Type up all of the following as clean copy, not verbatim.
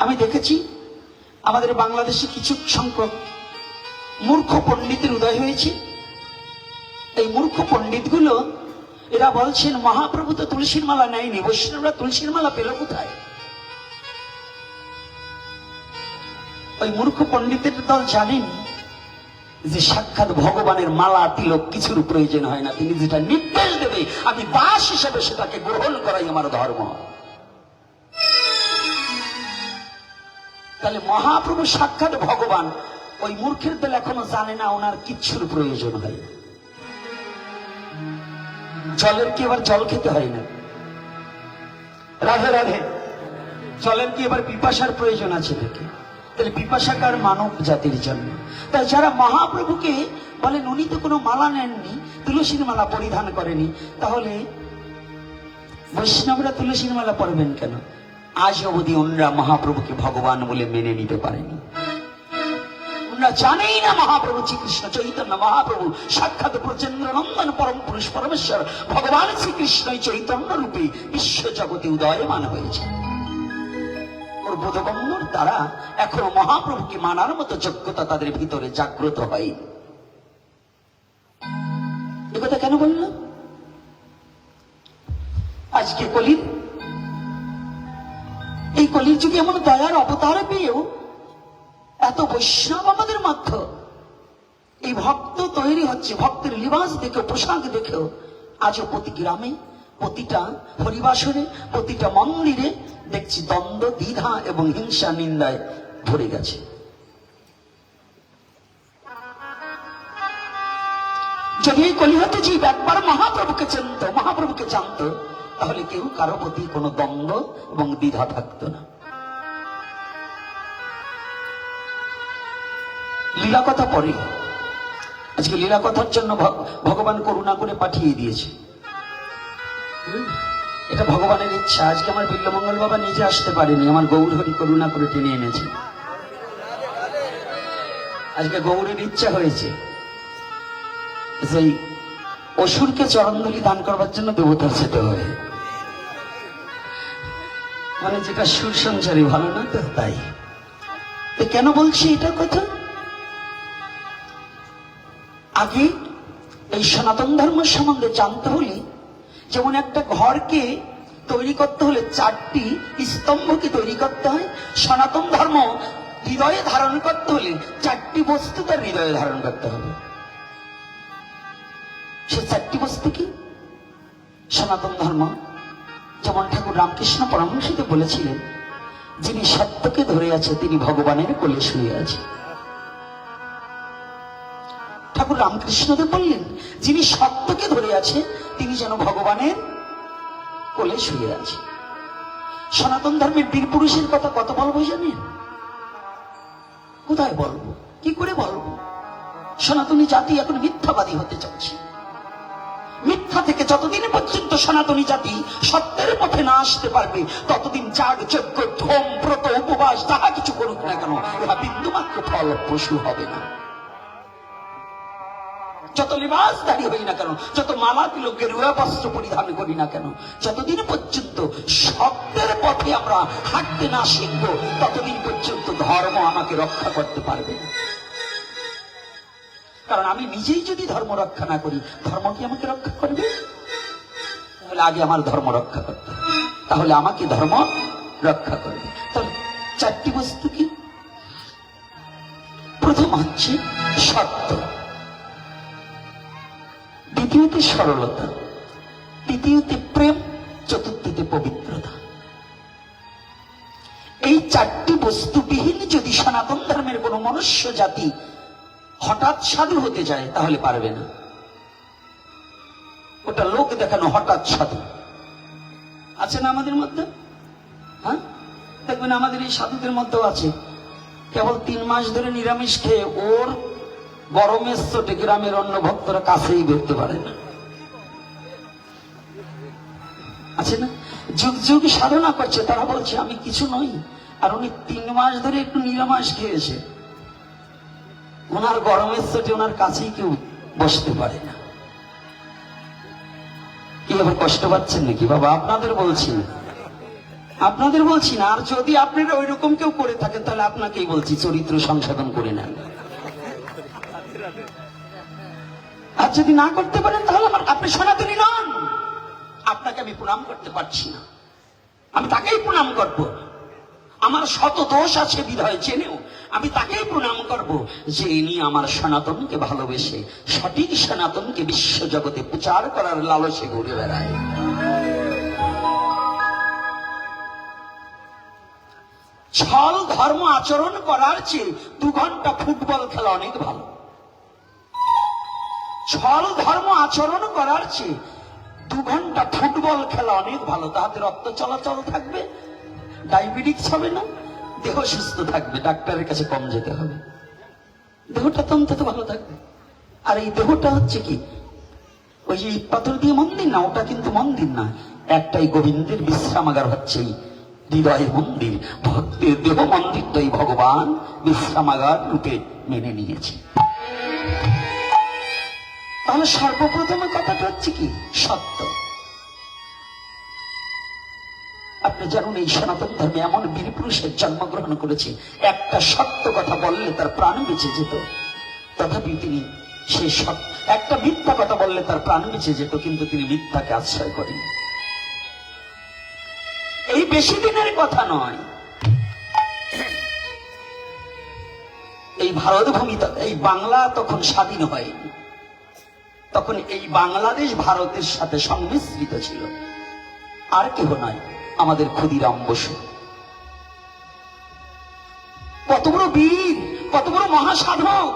আমি দেখেছি আমাদের বাংলাদেশে কিছু সংখ্যক মূর্খ পণ্ডিতের উদয় হয়েছে। এই মূর্খ পণ্ডিতগুলো এরা বলছেন মহাপ্রভু তো তুলসীর মালা নেয়নি, বৈষ্ণবরা তুলসীর মালা পেল কোথায়? ওই মূর্খ পণ্ডিতের দল জানেন যে সাক্ষাৎ ভগবানের মালা তিলক কিছুর প্রয়োজন হয় না। তিনি যেটা নির্দেশ দেবে আমি দাস হিসেবে সেটাকে গ্রহণ করাই আমার ধর্ম। তাহলে মহাপ্রভু সাক্ষাৎ ভগবান, ওই মূর্খের দল এখনো জানে না ওনার কিচ্ছুর প্রয়োজন হয় না। জলের কি এবার জল খেতে হয় না? রাধে রাধে। জলের কি এবার পিপাসার প্রয়োজন আছে নাকি? তাহলে পিপাসাকার মানব জাতির জন্য। তাই যারা মহাপ্রভুকে বলেন উনি তো কোনো মালা নেননি, তুলসীর মালা পরিধান করেনি, তাহলে বৈষ্ণবরা তুলসীর মালা পরবেন কেন? আজ অবধি ওনারা মহাপ্রভুকে ভগবান বলে মেনে নিতে পারেনি। ওনারা জানেই না মহাপ্রভু শ্রীকৃষ্ণ চৈতন্য মহাপ্রভু সাক্ষাৎ প্রচন্ড নন্দন পরম পুরুষ পরমেশ্বর ভগবান শ্রীকৃষ্ণ চৈতন্য রূপে বিশ্ব জগতে উদয়মান হয়েছে। বোধগম্যর দ্বারা এখনো মহাপ্রভুকে মানার মতো যোগ্যতা তাদের ভিতরে জাগ্রত হয়। এ কথা কেন বললাম? আজকে এই কলির যুগে এমন দয়ার অবতার পেয়েও এত বৈষ্ণব আমাদের মধ্যে, এই ভক্ত তৈরি হচ্ছে, ভক্তের লিবাস দেখেও পোশাক দেখেও আজও প্রতি গ্রামে, প্রতিটা হরিবাসরে, প্রতিটা মন্দিরে দেখছি দ্বন্দ্ব, দ্বিধা এবং হিংসা নিন্দায় ভরে গেছে। যদি এই কলিহতে জীব একবার মহাপ্রভুকে চিনত, মহাপ্রভুকে জানত, তাহলে কেউ কারো প্রতি কোনো দ্বন্দ্ব এবং দ্বিধা থাকতো না। লীলা কথা পরে, আজকে লীলা কথার জন্য ভগবান করুণা করে পাঠিয়ে দিয়েছে। এটা ভগবানের ইচ্ছা। আজকে আমার বিল্লমঙ্গল বাবা নিজে আসতে পারেনি, আমার গৌর হরি করুণা করে টেনে এনেছে। আজকে গৌরের ইচ্ছা হয়েছে সেই অসুরকে চরণধুলি দান করবার জন্য দেবতার যেতে হয়, মানে যেটা সুর সংসারী ভালো না তো তাই। কেন বলছি এটা কথা? আগে এই সনাতন ধর্ম সম্বন্ধে জানতে হলে, যেমন একটা ঘরকে তৈরি করতে হলে 4টি স্তম্ভকে তৈরি করতে হয়, সনাতন ধর্ম হৃদয়ে ধারণ করতে হলে 4টি বস্তু তার হৃদয়ে ধারণ করতে হবে। সে 4টি বস্তু কি? সনাতন ধর্ম যেমন ঠাকুর রামকৃষ্ণ পরমহংসদেব বলেছিলেন, যিনি সত্যকে ধরে আছে তিনি ভগবানের কোলে শুয়ে আছে। ঠাকুর রামকৃষ্ণদেব বললেন, যিনি সত্যকে ধরে আছে তিনি যেন ভগবানের কোলে শুয়ে আছে। সনাতন ধর্মের বীর পুরুষের কথা কত বলবো জানেন? কোথায় বলবো, কি করে বলবো? সনাতনী জাতি এখন মিথ্যাবাদী হতে চাচ্ছে। মিথ্যা থেকে যতদিন পর্যন্ত সনাতনী জাতি সত্যের পথে না আসতে পারবে, ততদিন যাগ যজ্ঞ ধূম ব্রত উপবাস যাহা কিছু করুক না কেন, এরা বিন্দুমাত্র ফলপ্রসূ হবে না। যত লিবাসধারী হই না কেন, যত মালা তিলক গেরুয়া বস্ত্র পরিধান করি না কেন, যতদিন পর্যন্ত সত্যের পথে আমরা হাঁটতে না শিখব, ততদিন পর্যন্ত ধর্ম আমাকে রক্ষা করতে পারবে না। কারণ আমি নিজেই যদি ধর্ম রক্ষা না করি, ধর্ম কি আমাকে রক্ষা করবে? তাহলে আগে আমার ধর্ম রক্ষা করতে হবে, তাহলে আমাকে ধর্ম রক্ষা করবে। তাহলে 4টি বস্তু কি? প্রথম হচ্ছে সত্য, দ্বিতীয়তে সরলতা, তৃতীয়তে প্রেম, চতুর্থতে পবিত্রতা। এই 4টি বস্তু বিহীন যদি সনাতন ধর্মের কোন মনুষ্য জাতি হঠাৎ সাধু হতে যায়, তাহলে পারবে না। ওটা লোক দেখানো হঠাৎ সাধু আছে না আমাদের মধ্যে? হ্যাঁ, দেখবেন আমাদের এই সাধুদের মধ্যেও আছে, কেবল 3 মাস ধরে নিরামিষ খেয়ে ওর গরমের চোটে গ্রামের অন্য ভক্তরা কাছেই বেরোতে পারে না, আছে না? যুগ যুগ সাধনা করছে, তারা বলছে আমি কিছু নই, আর উনি 3 মাস ধরে একটু নিরামিষ খেয়েছে, ওনার গরমের চোটে ওনার কাছেই কেউ বসতে পারে না। কি আবার কষ্ট পাচ্ছেন নাকি বাবা? আপনাদের বলছি আপনাদের বলছি না, আর যদি আপনারা ওই রকম কেউ করে থাকেন তাহলে আপনাকেই বলছি চরিত্র সংশোধন করে নেন। আর যদি না করতে পারেন তাহলে আপনি সনাতনী নন, আপনাকে আমি প্রণাম করতে পারছি না। আমি তাকেই প্রণাম করব, আমার শত দোষ আছে বিধায় জেনেও আমি তাকেই প্রণাম করব যে ইনি আমার সনাতনকে ভালোবেসে সঠিক সনাতনকে বিশ্ব জগতে প্রচার করার লালসে ঘুরে বেড়ায়। ছল ধর্ম আচরণ করার চেয়ে 2 ঘন্টা ফুটবল খেলা অনেক ভালো। ছল ধর্ম আচরণ করার চেয়ে 2 ঘন্টা ফুটবল খেলা অনেক ভালো। তাহাতে রক্ত চলাচল থাকবে, ডায়াবেটিস হবে না, দেহ সুস্থ থাকবে, ডাক্তারের কাছে কম যেতে হবে, দেহটা তো অন্তত ভালো থাকবে। আর এই দেহটা হচ্ছে কি, ওই যে ইট পাথর দিয়ে মন্দির না, ওটা কিন্তু মন্দির না, একটাই গোবিন্দের বিশ্রামাগার হচ্ছে এই হৃদয় মন্দির। ভক্তের দেহ মন্দির তো এই ভগবান বিশ্রামাগার রূপে মেনে নিয়েছে। তাহলে সর্বপ্রথমে কথাটা হচ্ছে কি, সত্য। আপনি জানুন এই সনাতন ধর্মে এমন বীর পুরুষের জন্মগ্রহণ করেছে, একটা সত্য কথা বললে তার প্রাণ বেঁচে যেত, তথাপি তিনি সেই একটা মিথ্যা কথা বললে তার প্রাণ বেঁচে যেত, কিন্তু তিনি মিথ্যাকে আশ্রয় করেন। এই বেশি দিনের কথা নয়, এই ভারত ভূমি, এই বাংলা তখন স্বাধীন হয়নি, তখন এই বাংলাদেশ ভারতের সাথে সংমিশ্রিত ছিল। আর কেহ নয়, আমাদের ক্ষুদিরাম বসু। কত বড় বীর, কত বড় মহাসাধক,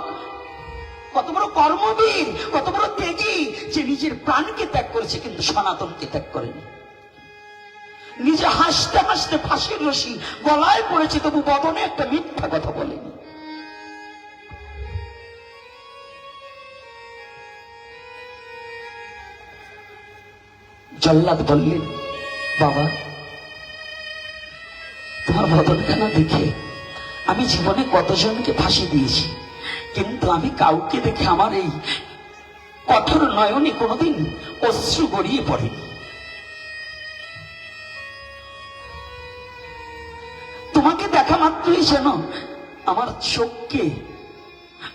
কত বড় কর্মবীর, কত বড় ত্যাগী, যে নিজের প্রাণকে ত্যাগ করেছে কিন্তু সনাতনকে ত্যাগ করেনি। নিজে হাসতে হাসতে ফাঁসির রশি গলায় পড়েছে, তবু বদনে একটা মিথ্যা কথা বলেনি। জল্লাদ বললেন, বাবা তোমার বদনখানা দেখে আমি জীবনে কতজনকে ফাঁসি দিয়েছি, কিন্তু আমি কাউকে দেখে আমার এই কঠোর নয়নে কোনোদিন অশ্রু গড়িয়ে পড়েনি। তোমাকে দেখা মাত্রই যেন আমার চোখকে,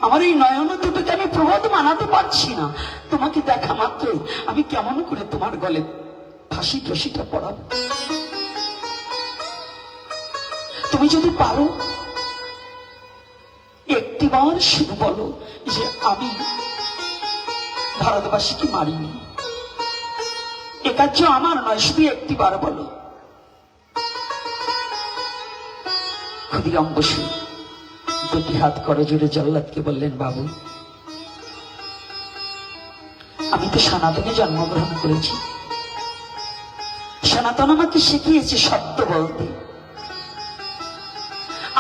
আমার এই নয়ন দুটোকে আমি প্রবোধ মানাতে পারছি না। তোমাকে দেখা মাত্রই আমি কেমন করে তোমার গলে ফাঁসি রশিটা পড়াবো। তুমি যদি পারো একটিবার শুধু বলো যে আমি ভারতবাসীকে মারিনি, এ কার্য আমার নয়, শুধু একটিবার বলো। ক্ষুদিরাম বসু 2টি হাত করে জুড়ে জল্লাদকে বললেন, বাবু আমি তো সনাতনে জন্মগ্রহণ করেছি, সনাতন আমাকে শিখিয়েছে সত্য বলতে।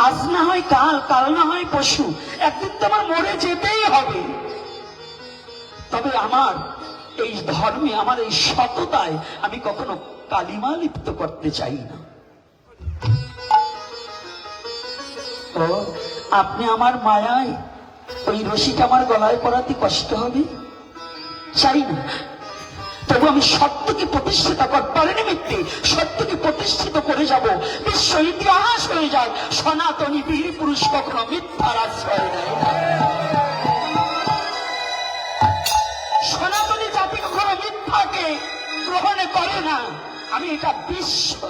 আজ না হয় কাল, কাল না হয় পশু, একদিন তো আমার মরে যেতেই হবে। তবে আমার এই ধর্মে, আমার এই সততায় আমি কখনো কালিমা লিপ্ত করতে চাই না। ও আপনি আমার মায়ায় ওই রশিটা আমার গলায় পড়াতে কষ্ট হবে, চাই না। তবু আমি সত্যকে প্রতিষ্ঠিত করবার নিমিত্তে সত্যকে প্রতিষ্ঠিত করে যাব। বিশ্ব ইতিহাস হয়ে যায়, সনাতনী বীর পুরুষ কখনো মিথ্যার আশ্রয় নেয় না। সনাতনী জাতি কখনো মিথ্যাকে গ্রহণ করে না। আমি এটা বিশ্ব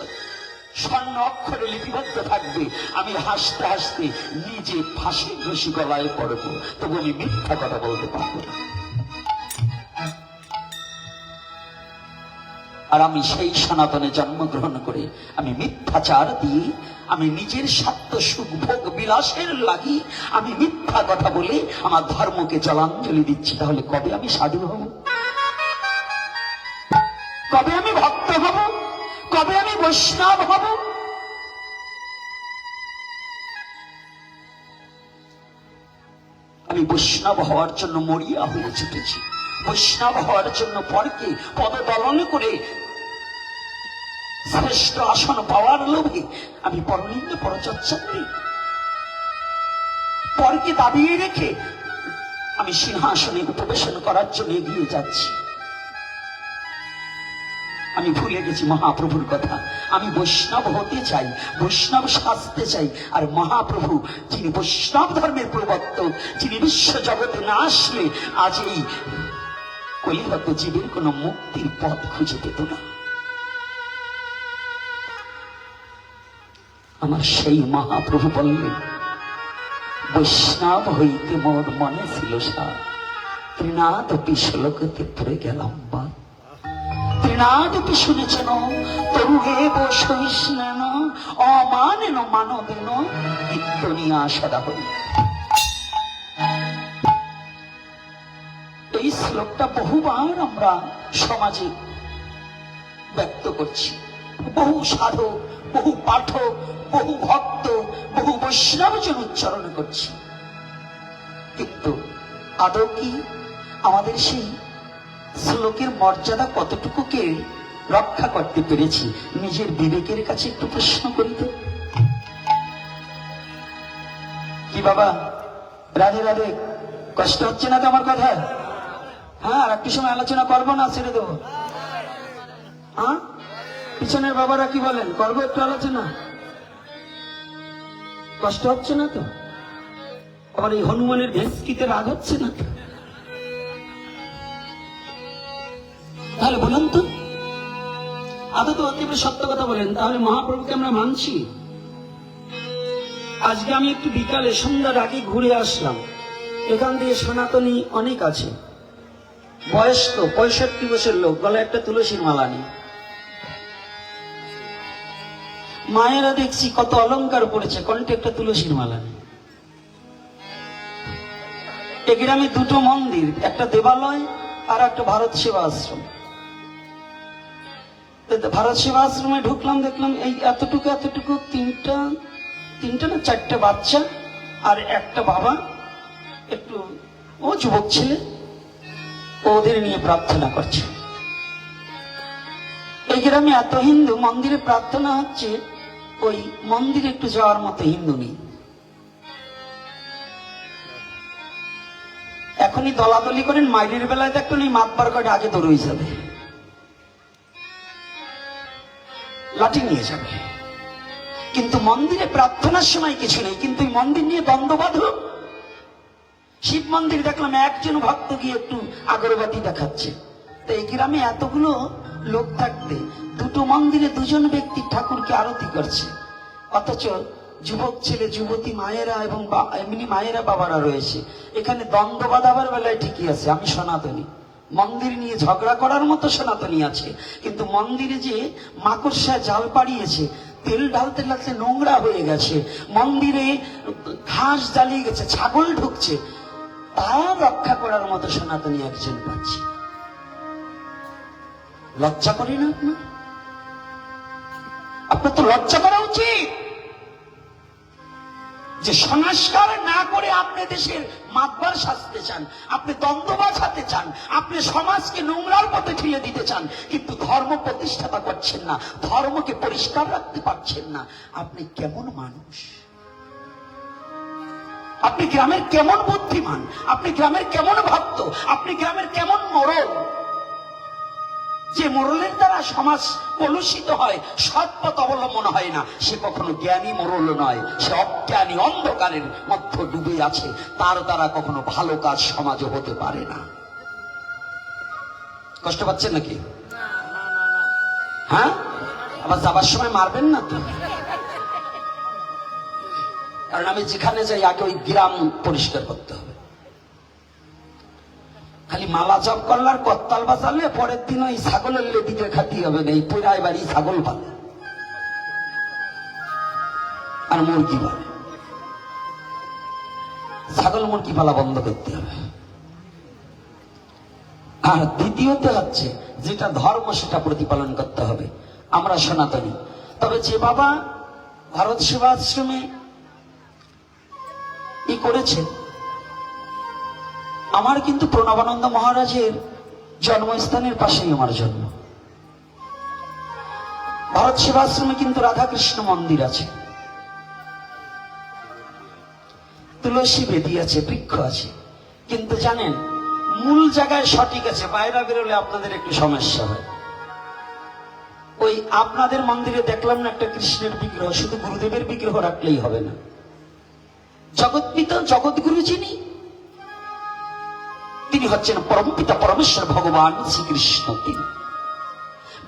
স্বর্ণ অক্ষরে লিপিবদ্ধ থাকবে। আমি হাসতে হাসতে নিজে ফাঁসির রশি গলায় পড়বো, তবু আমি মিথ্যা কথা বলতে পারবো না। আর আমি সেই সনাতনে জন্মগ্রহণ করে আমি মিথ্যাচার দিয়ে, আমি নিজের স্বার্থ সুখ ভোগ বিলাসের লাগি আমি মিথ্যা কথা বলে আমার ধর্মকে জলাঞ্জলি দিচ্ছি। তাহলে কবে আমি সাধু হব? কবে আমি ভক্ত হব? কবে আমি বৈষ্ণব হব? আমি বৈষ্ণব হওয়ার জন্য মরিয়া হয়ে ছুটেছি, বৈষ্ণব হওয়ার জন্য পরকে পদদলন করে শ্রেষ্ঠ আসন পাওয়ার লোভে আমি পরনিন্দ পরচর্চা করি। পরকে দাবিয়ে রেখে আমি সিংহাসনে উপবেশন করার জন্য এগিয়ে যাচ্ছি। আমি ভুলে গেছি মহাপ্রভুর কথা। আমি বৈষ্ণব হতে চাই, বৈষ্ণব সাজতে চাই। আর মহাপ্রভু যিনি বৈষ্ণব ধর্মের প্রবর্তক, যিনি বিশ্ব জগতে না আসলে আজ এই কলিহত জীবের কোন মুক্তির পথ খুঁজে পেত না। আমার সেই মহাপ্রভু বললেন, বৈষ্ণব হইতে মোর মনে ছিল সার, ত্রিনাদপি শ্লোকতে পড়ে গেলাম বা। ত্রিনাদপি শুনেছেন তরু হে বৈষ্ণেন অমানেন মানবেন ইত্যনিয়া সদা হই। এই শ্লোকটা বহুবার আমরা সমাজে ব্যক্ত করছি। বহু সাধক, বহু পাঠক, বহু ভক্ত, বহু বৈষ্ণবজন উচ্চারণ করছি। কিন্তু আদৌ কি আমাদের সেই শ্লোকের মর্যাদা কতটুকুকে রক্ষা করতে পেরেছি? নিজের বিবেকের কাছে একটু প্রশ্ন করি তো। কি বাবা, রাধে রাধে, কষ্ট হচ্ছে না তো আমার কথা? হ্যাঁ, আর একটু সময় আলোচনা করবো না ছেড়ে দেবো? হ্যাঁ, পিছনের বাবারা কি বলেন, করবো একটু আলোচনা? কষ্ট হচ্ছে না তো? আবার এই হনুমানের ভেস্কিতে রাগ হচ্ছে না তো? তাহলে বলুন তো, আদৌ তো একেবারে সত্য কথা বলেন, তাহলে মহাপ্রভুকে আমরা মানছি? আজকে আমি একটু বিকালে সন্ধ্যার আগে ঘুরে আসলাম। এখান দিয়ে সনাতনী অনেক আছে, বয়স তো 65 বছর লোক, গলায় একটা তুলসীর মালা নেই। মায়েরা দেখছি কত অলংকার পড়েছে, কণ্ঠে একটা তুলসীর মালা নেই। এ গ্রামে দুটো মন্দির, একটা দেবালয় আর একটা ভারত সেবা আশ্রম। ভারত সেবা আশ্রমে ঢুকলাম, দেখলাম এই এতটুকু এতটুকু তিনটা না চারটা বাচ্চা আর একটা বাবা, একটু ও যুবক ছেলে, ওদের নিয়ে প্রার্থনা করছে। এই গ্রামে এত হিন্দু, মন্দিরে প্রার্থনা হচ্ছে, ওই মন্দিরে একটু যাওয়ার মতো হিন্দু নেই। এখনই দলাদলি করেন, মাইরের বেলায় দেখবেন এই মাতবার কয়টা আগে দৌড়ই যাবে, লাঠি নিয়ে যাবে। কিন্তু মন্দিরে প্রার্থনার সময় কিছু নেই, কিন্তু মন্দির নিয়ে দ্বন্দ্ব বাঁধল। শিব মন্দির দেখলাম একজন ভক্ত গিয়ে একটু আগরবাতি দেখাচ্ছে। তো এই গ্রামে এতগুলো লোক থাকতে দুটো মন্দিরে দুজন ব্যক্তি ঠাকুরকে আরতি করছে, অথচ যুবক ছেলে যুবতী মায়েরা এবং এমনি মায়েরা বাবারা রয়েছে। এখানে দ্বন্দ্ব বাঁধাবার বেলায় ঠিকই আছে, আমি সনাতনী। মন্দির নিয়ে ঝগড়া করার মতো সনাতনী আছে, কিন্তু মন্দিরে যে মাকড়সায় জাল পাড়িয়েছে, তেল ঢালতে ঢালতে নোংরা হয়ে গেছে, মন্দিরে ঘাস জ্বালিয়ে গেছে, ছাগল ঢুকছে, তা রক্ষা করার মতো সনাতনী একজন পাচ্ছি। লজ্জা করি না আপনার? আপনার তো লজ্জা করা উচিত যে সংস্কার না করে আপনি দেশের মাতবার সাজতে চান, আপনি দ্বন্দ্ব বাঁচাতে চান, আপনি সমাজকে নোংরার পথে ঠেলে দিতে চান, কিন্তু ধর্ম প্রতিষ্ঠাতা করছেন না, ধর্মকে পরিষ্কার রাখতে পারছেন না। আপনি কেমন মানুষ? আপনি গ্রামের কেমন বুদ্ধিমান? আপনি গ্রামের কেমন ভক্ত? আপনি গ্রামের কেমন মোড়ল? যে মোড়লের দ্বারা সমাজ কলুষিত হয়, সৎ পথ অবলম্বন হয় না, সে কখনো জ্ঞানী মোড়ল নয়, সে অজ্ঞানী অন্ধকারের মধ্যে ডুবে আছে। তার দ্বারা কখনো ভালো কাজ সমাজে হতে পারে না। কষ্ট পাচ্ছেন নাকি? হ্যাঁ, আবার যাবার সময় মারবেন না তো, কারণ আমি যেখানে যাই আগে ওই গ্রাম পরিষ্কার করতে হবে। খালি মালা জপ করলার কত্তাল বাজালে পরের দিন ওই ছাগলের লেদিতে খাতি হবে না। এই পুরাই বাড়ি ছাগল পালে আর মুরগি পালে, ছাগল মুরগি পালা বন্ধ করতে হবে। আর দ্বিতীয়ত হচ্ছে যেটা ধর্ম সেটা প্রতিপালন করতে হবে। আমরা সনাতনী। তবে যে বাবা ভারত সেবা আশ্রমে করেছে, আমার কিন্তু প্রণবানন্দ মহারাজের জন্মস্থানের পাশেই আমার জন্ম। ভারত সেবাশ্রমে কিন্তু রাধাকৃষ্ণ মন্দির আছে, তুলসী বেদি আছে, বৃক্ষ আছে, কিন্তু জানেন মূল জায়গায় সঠিক আছে, বাইরে বেরোলে আপনাদের একটু সমস্যা হয়। ওই আপনাদের মন্দিরে দেখলাম না একটা কৃষ্ণের বিগ্রহ, শুধু গুরুদেবের বিগ্রহ রাখলেই হবে না। জগৎপিতা জগৎগুরু যিনি, তিনি হচ্ছেন পরমপিতা পরমেশ্বর ভগবান শ্রীকৃষ্ণ। তিনি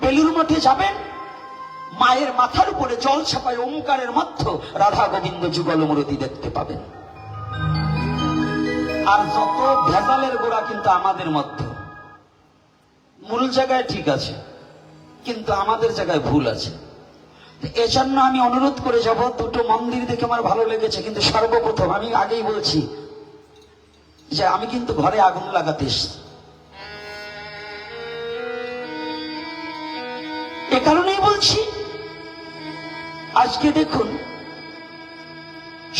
বেলুর মঠে যাবেন, মায়ের মাথার উপরে জল ছাপায় ওমকারের মধ্য রাধা গোবিন্দ যুগল মূর্তি দেখতে পাবেন। আর যত ভেজালের গোড়া কিন্তু আমাদের মধ্যে, মূল জায়গায় ঠিক আছে কিন্তু আমাদের জায়গায় ভুল আছে। এজন্য আমি অনুরোধ করে যাব, দুটো মন্দির দেখে আমার ভালো লেগেছে, কিন্তু সর্বপ্রথম আমি আগেই বলছি যে আমি কিন্তু ঘরে আগুন লাগাতে এসেছি। এ কারণেই বলছি, আজকে দেখুন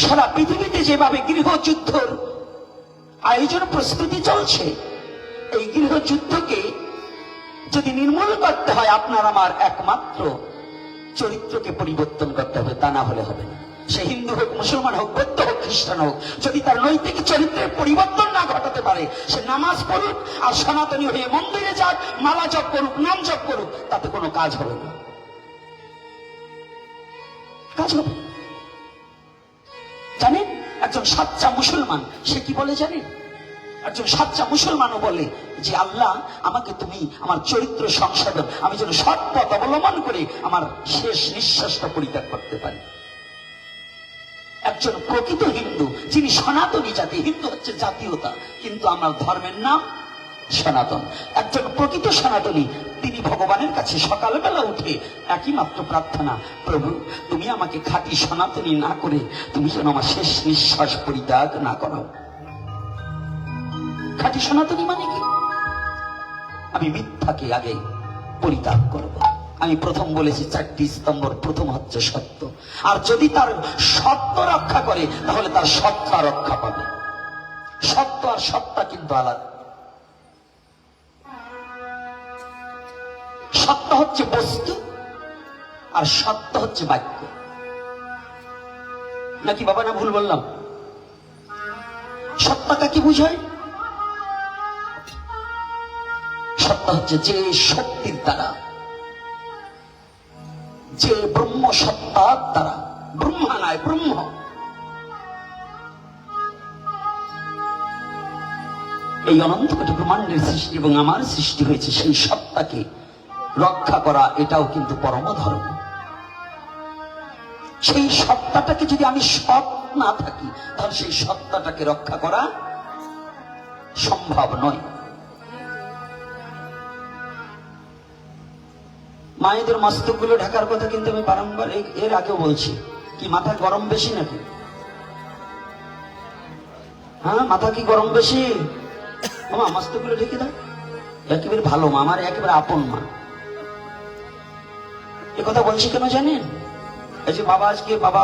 সারা পৃথিবীতে যেভাবে গৃহযুদ্ধের আয়োজন প্রস্তুতি চলছে, এই গৃহযুদ্ধকে যদি নির্মূল করতে হয়, আপনার আমার একমাত্র চরিত্রকে পরিবর্তন করতে হবে, তা না হলে হবে না। সে হিন্দু হোক, মুসলমান হোক, বৌদ্ধ হোক, খ্রিস্টান হোক, যদি তার নৈতিক চরিত্রের পরিবর্তন না ঘটাতে পারে, সে নামাজ পড়ুক আর সনাতনী হয়ে মন্দিরে যাক, মালা জপ করুক, নাম জপ করুক, তাতে কোনো কাজ হবে না, কাজ হবে। জানেন একজন সাচ্চা মুসলমান সে কি বলে জানেন? একজন সাচ্চা মুসলমানও বলে যে আল্লাহ আমাকে তুমি আমার চরিত্র সংশোধন, আমি যেন সৎ পথ অবলম্বন করে আমার শেষ নিঃশ্বাসটা পরিত্যাগ করতে পারি। একজন প্রকৃত হিন্দু যিনি সনাতনী জাতি, হিন্দু হচ্ছে জাতীয়তা কিন্তু আমার ধর্মের নাম সনাতন, একজন প্রকৃত সনাতনী তিনি ভগবানের কাছে সকালবেলা উঠে একই মাত্র প্রার্থনা, প্রভু তুমি আমাকে খাঁটি সনাতনী না করে তুমি যেন আমার শেষ নিঃশ্বাস পরিত্যাগ না করো। খাঁটি সনাতনী মানে কি? আমি মিথ্যাকে আগে পরিত্যাগ করব। আমি প্রথম বলেছি 4টি স্তম্ভর প্রথম হচ্ছে সত্য, আর যদি তার সত্য রক্ষা করে তাহলে তার সত্তা রক্ষা পাবে। সত্য আর সত্তা কিন্তু আলাদা। সত্য হচ্ছে বস্তু আর সত্য হচ্ছে বাক্য। নাকি বাবা, না ভুল বললাম? সত্তাটা কি বুঝায়? সত্তা হচ্ছে যে শক্তির দ্বারা, যে ব্রহ্ম সত্তার দ্বারা, ব্রহ্মা নয় ব্রহ্ম, এই অনন্ত কোটি ব্রহ্মাণ্ডের সৃষ্টি এবং আমার সৃষ্টি হয়েছে, সেই সত্তাকে রক্ষা করা এটাও কিন্তু পরম ধর্ম। সেই সত্তাটাকে যদি আমি সৎ না থাকি তাহলে সেই সত্তাটাকে রক্ষা করা সম্ভব নয়। মায়েদের মস্তকগুলো ঢাকার কথা কিন্তু আমি বারংবার এর আগেও বলছি। কি মাথা গরম বেশি নাকি? হ্যাঁ, মাথা কি গরম বেশি? মা মস্তকগুলো ঢেকে দাও। একেবারে ভালো মা, আমার একেবারে আপন মা। এ কথা বলছি কেন জানেন? এই যে বাবা, আজকে বাবা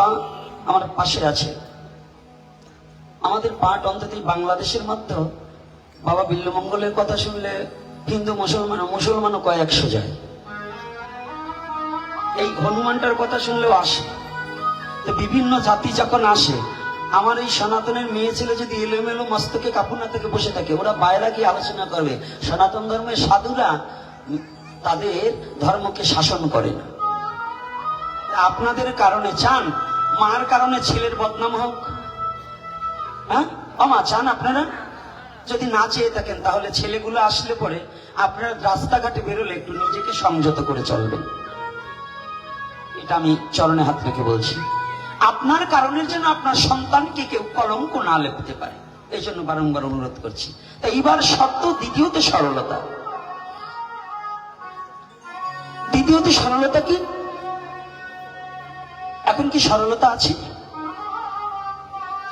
আমার পাশে আছে, আমাদের পাঠ অন্তত বাংলাদেশের মধ্যে বাবা বিল্লমঙ্গলের কথা শুনলে হিন্দু মুসলমানও কয়েকশো যায়। এই হনুমানটার কথা শুনলেও আসে। তো বিভিন্ন জাতি যখন আসে, আমার এই সনাতনের মেয়ে ছেলে যদি এলোমেলো মস্তকে কাপুনা থেকে বসে থাকে, ওরা বাইরে গিয়ে আলোচনা করবে সনাতন ধর্মের সাধুরা তাদের ধর্মকে শাসন করে না। আপনাদের কারণে চান মার কারণে ছেলের বদনাম হোক? হ্যাঁ আমা, চান আপনারা? যদি না চেয়ে থাকেন তাহলে ছেলেগুলো আসলে পরে আপনারা রাস্তাঘাটে বেরোলে একটু নিজেকে সংযত করে চলবেন। এটা আমি চরণে হাত রেখে বলছি। আপনার কারণের জন্য আপনার সন্তানকে কেউ কলঙ্ক না লেপতে পারে, এই জন্য বারংবার অনুরোধ করছি। তাই এবার সত্য, দ্বিতীয়তে সরলতা। দ্বিতীয়তে সরলতা কি? এখন কি সরলতা আছে?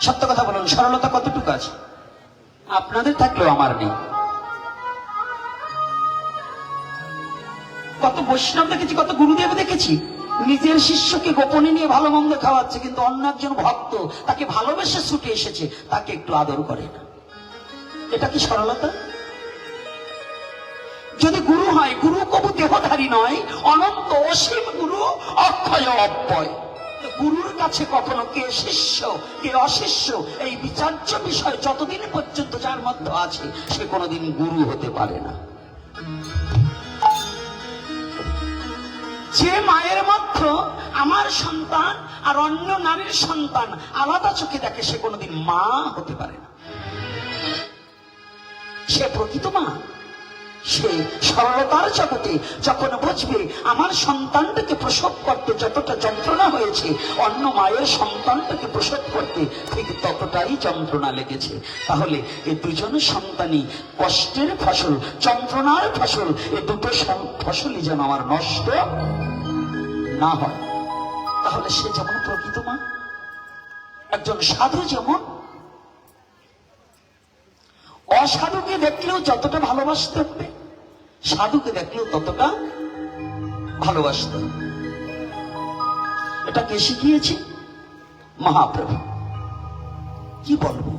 সত্য কথা বলুন, সরলতা কতটুকু আছে? আপনাদের থাকলেও আমার নেই। কত বৈষ্ণব দেখেছি, কত গুরুদেব দেখেছি নিজের শিষ্যকে গোপনে নিয়ে ভালো মন্দ খাওয়াচ্ছে, কিন্তু অন্য একজন ভক্ত তাকে ভালোবেসে ছুটে এসেছে, তাকে একটু আদর করে না। এটা কি সরলতা? যদি গুরু হয়, গুরু কবু দেহধারী নয়, অনন্ত অসীম গুরু, অক্ষয় অব্যয়। গুরুর কাছে কখনো কে শিষ্য কে অশিষ্য এই বিচার্য বিষয় যতদিন পর্যন্ত যার মধ্যে আছে, সে কোনোদিন গুরু হতে পারে না। যে মায়ের মধ্যে আমার সন্তান আর অন্য নারীর সন্তান আলাদা চোখে দেখে, সে কোনোদিন মা হতে পারে না। সে প্রকৃত মা। সে সরলতার জগতে যখন বুঝবে আমার সন্তানটাকে প্রসব করতে যতটা যন্ত্রণা হয়েছে, অন্য মায়ের সন্তানটাকে প্রসব করতে ঠিক ততটাই যন্ত্রণা লেগেছে, তাহলে এই দুজন সন্তানই কষ্টের ফসল, যন্ত্রণার ফসল, এই দুটো ফসলই যেন আমার নষ্ট না হয়। তাহলে সে যেমন প্রকৃত মা, একজন সাধু যেমন অসাধুকে দেখলেও যতটা ভালোবাসতে হবে, সাধুকে দেখলেও ততটা ভালোবাসতে হবে। এটা কে শিখিয়েছে? মহাপ্রভু। কি বলবো,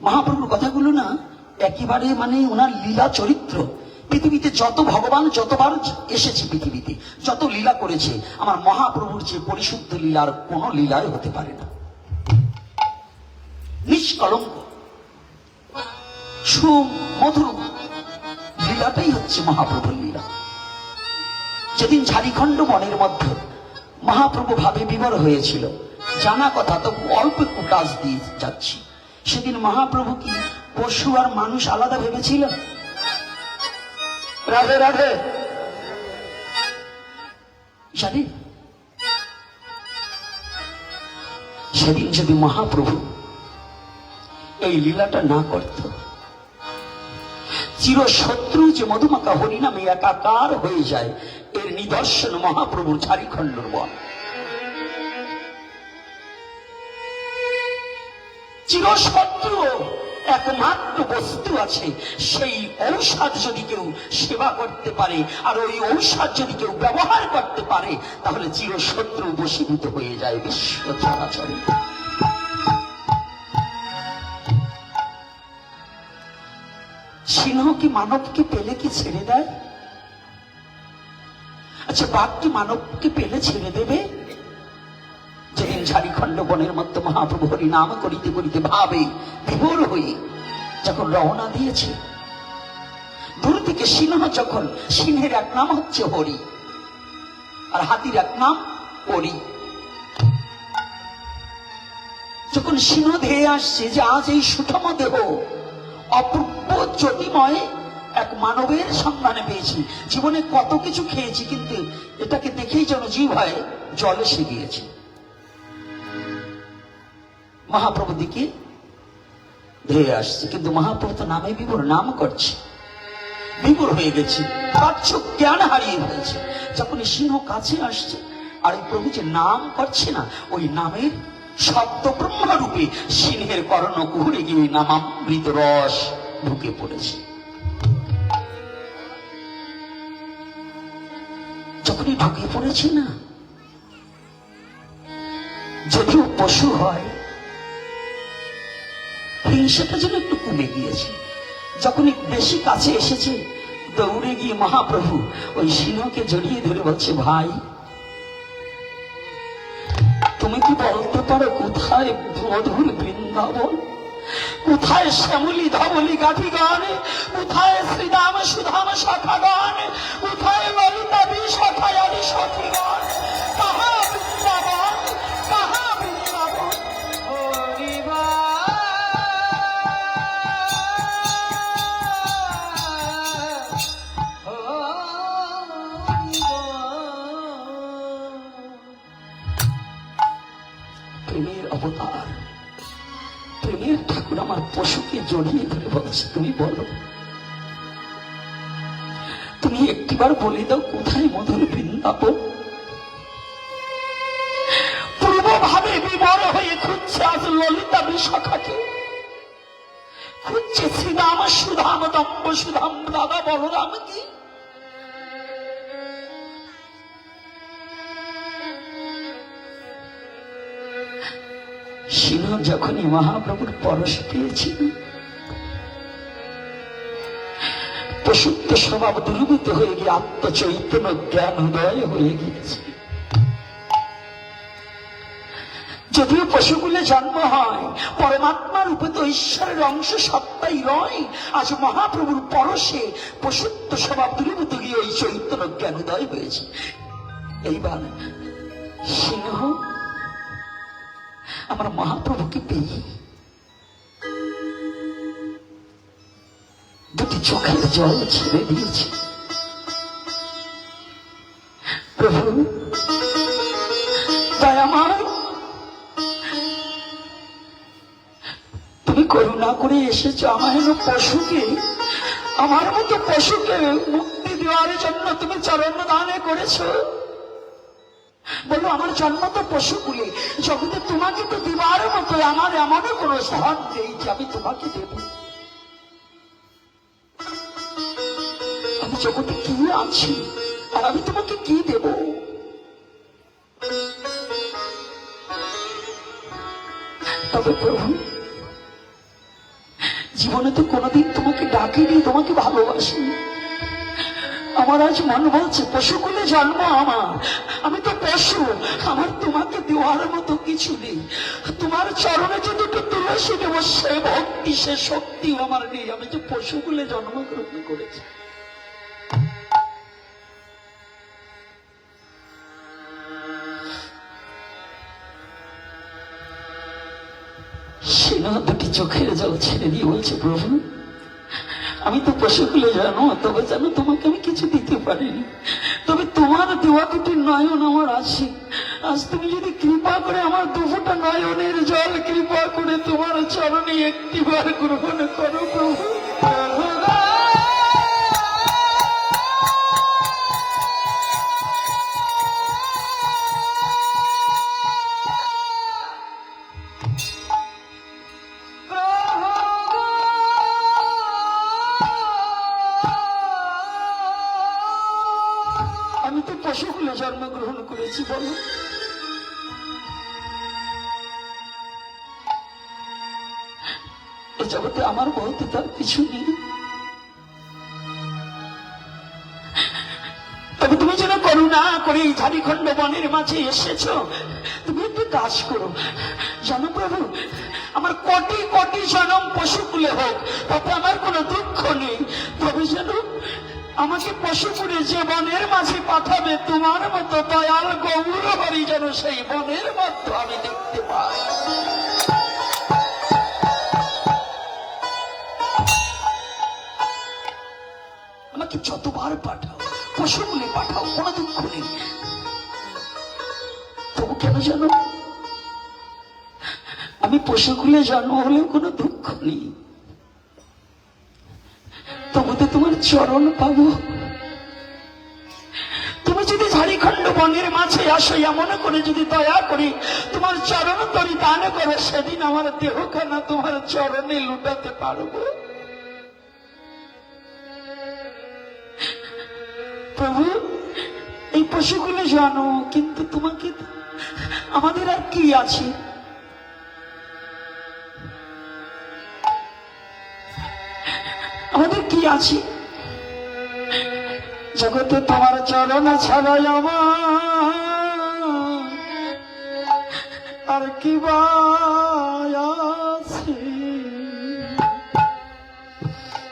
মহাপ্রভুর কথাগুলো না একেবারে মানে ওনার লীলা চরিত্র। পৃথিবীতে যত ভগবান যতবার এসেছে, পৃথিবীতে যত লীলা করেছে, আমার মহাপ্রভুর যে পরিশুদ্ধ লীলার কোন লীলায় হতে পারে না। নিষ্কলঙ্ক সুমধুর লীলাটাই হচ্ছে মহাপ্রভুর লীলা। যেদিন ঝাড়িখণ্ড বনের মধ্যে মহাপ্রভু ভাবে বিভোর হয়েছিল, জানা কথা, তো অল্প একটু কাজ দিয়ে যাচ্ছি, সেদিন মহাপ্রভু কি পশু আর মানুষ আলাদা ভেবেছিল? রাধে রাধে জানি। সেদিন যদি মহাপ্রভু এই লীলাটা না করত, চিরশত্রু যে মধুমাখা হরিনামে একাকার হয়ে যায়, এর নিদর্শন মহাপ্রভুর ঝাড়িখণ্ডর বন। চিরশত্রু একমাত্র বস্তু আছে, সেই ঔষধ যদি কেউ সেবা করতে পারে আর ওই ঔষধ যদি কেউ ব্যবহার করতে পারে, তাহলে চিরশত্রু বশীভূত হয়ে যায় বিশ্ব চরাচরে। সিংহ কি মানবকে পেলে কি ছেড়ে দেয়? আচ্ছা, বাঘ কি মানবকে পেলে ছেড়ে দেবে? যেদিন ঝাড়িখণ্ড বনের মধ্যে মহাপ্রভু হরি নাম করিতে করিতে ভাবে বিভোর হয়ে যখন রওনা দিয়েছে, দূর থেকে সিংহ, যখন সিংহের এক নাম হচ্ছে হরি আর হাতির এক নাম হরি, যখন সিংহ ধেয়ে আসছে যে আজ এই সুষম দেহ অপূর্ব জ্যোতিময় এক মানবের সন্ধানে পেয়েছি, জীবনে কত কিছু খেয়েছি, কিন্তু এটাকে দেখেই যেন জিহ্বায় জল এসে গিয়েছে। মহাপ্রভু দিকে ধেয়ে আসছে, কিন্তু মহাপ্রভু তো নামে বিভোর, নাম করছে, বিভোর হয়ে গেছে, পাচ্ছ জ্ঞান হারিয়ে ফেলেছে। যখন সিংহ কাছে আসছে আর এই প্রভু যে নাম করছে না, ওই নামের শব্দ ব্রহ্মরূপে সিংহের কর্ণ কুহুরে গিয়ে ওই নামামৃত রস ঢুকে পড়েছে। যখনই ঢুকে পড়েছে না, যদিও পশু হয়, হিংসাটা যেন একটু কমে গিয়েছে। যখনই বেশি কাছে এসেছে, দৌড়ে গিয়ে মহাপ্রভু ওই সিংহকে জড়িয়ে ধরে বলছে, ভাই তুমি কি বলতে পারো কোথায় মধুর বৃন্দাবন, কোথায় শ্যামলী ধবলী গাঠিগণ, কোথায় শ্রীদাম সুধাম শাখাগণ, কোথায় ললিতা বিশাখায় আদি সখীগণ, কাহা বৃন্দাবন, কাহা বৃন্দাবন। প্রেমের অবতার, প্রেমের ঠাকুর আমার পশুকে জড়িয়ে ধরে বলছে, তুমি বলো, তুমি একটিবার বলে দাও কোথায় মধুর বৃন্দাবন। পূর্বভাবে বিবর হয়ে খুঁজছে আজ ললিতা বিশাখাকে, খুঁজছে শ্রীরাম সুধাম দম্ব সুধাম দাদা বলরাম কি। সিংহ যখনই মহাপ্রভুর পরশ পেয়েছিল, পশুত্ব স্বভাব দূরীভূত হয়ে গিয়ে আত্মচৈতন্য জ্ঞান উদয় হয়ে গিয়েছে। যদিও পশুগুলো জন্ম হয়, পরমাত্মা রূপে তো ঈশ্বরের অংশ সত্তাই রয়। আজ মহাপ্রভুর পরশে পশুত্ব স্বভাব দূরীভূত গিয়ে ওই চৈতন্য জ্ঞান উদয় হয়েছে। এইবার সিংহ আমার মহাপ্রভুকে পেয়ে দুটি চোখের জল ছেড়ে দিয়েছে। প্রভু দয়াময়, তুমি করুণা করে এসেছো আমার পশুকে, আমার মতো পশুকে মুক্তি দেওয়ার জন্য তুমি চরণ দানে করেছো। বলো আমার জন্ম তো পশুকুলে, জগতে তোমাকে তো দিবার মতো আমার এমনও কোন স্থান নেই যে আমি তোমাকে দেব। আমি জগতে কি আছি আর আমি তোমাকে কি দেব? তবে প্রভু জীবনে তো কোনোদিন তোমাকে ডাকিনি, তোমাকে ভালোবাসি। আমার আজ মন বলছে পশুকুলে জন্ম আমার, আমি তো পশু, আমার তোমাকে দেওয়ার মতো কিছু নেই। তোমার চরণে যদি একটু তুলসী দেব সে ভক্তি সে শক্তি আমার নেই। আমি যে পশুকুলে জন্মগ্রহণ করেছি। সিংহ দুটি চোখের জল ছেড়ে দিয়ে বলছে প্রভু আমি তো পশুকুলে জানো, তবে জানো তোমাকে আমি কিছু দিতে পারিনি, তবে তোমার দেওয়া দুটি নয়ন আমার আছে। আজ তুমি যদি কৃপা করে আমার দুফোটা নয়নের জল কৃপা করে তোমার চরণে একটিবার গ্রহণ করো প্রভু। আমি তো পশুকুলে জন্মগ্রহণ করেছি, বলো এ জগতে আমার বলতে তার কিছু নেই। তবে তুমি যেন করুণা করে ঝাড়িখণ্ড বনের মাঝে এসেছো, তুমি একটু কাজ করো। জানো প্রভু আমার কোটি কোটি জনম পশুকুলে হোক তাতে আমার কোনো দুঃখ নেই, তবে যেন আমাকে পশুপুরে যে বনের মাঝে পাঠাবে তোমার মতো দয়াল গৌরহরি যেন সেই বনের মধ্যে আমি দেখতে পাই। আমাকে যতবার পাঠাও পশুকুলে পাঠাও, কোনো দুঃখ নেই। তবু কেন জানো আমি পশুকুলে জন্ম হলেও কোনো দুঃখ নেই, তবু তো তোমার চরণ পাবো। তুমি যদি ঝাড়িখণ্ড বনের মাঝে আসো এমন করে যদি দয়া করি তোমার চরণ তরি দান করে, সেদিন আমার দেহখানা তোমার চরণে লুটাতে পারবো। প্রভু এই পশুগুলো জানো, কিন্তু তোমাকে আমাদের আর কি আছে? আমাদের কি আছে জগতে? তোমার চরণ ছাড়াই আমার আর কি বা আছে?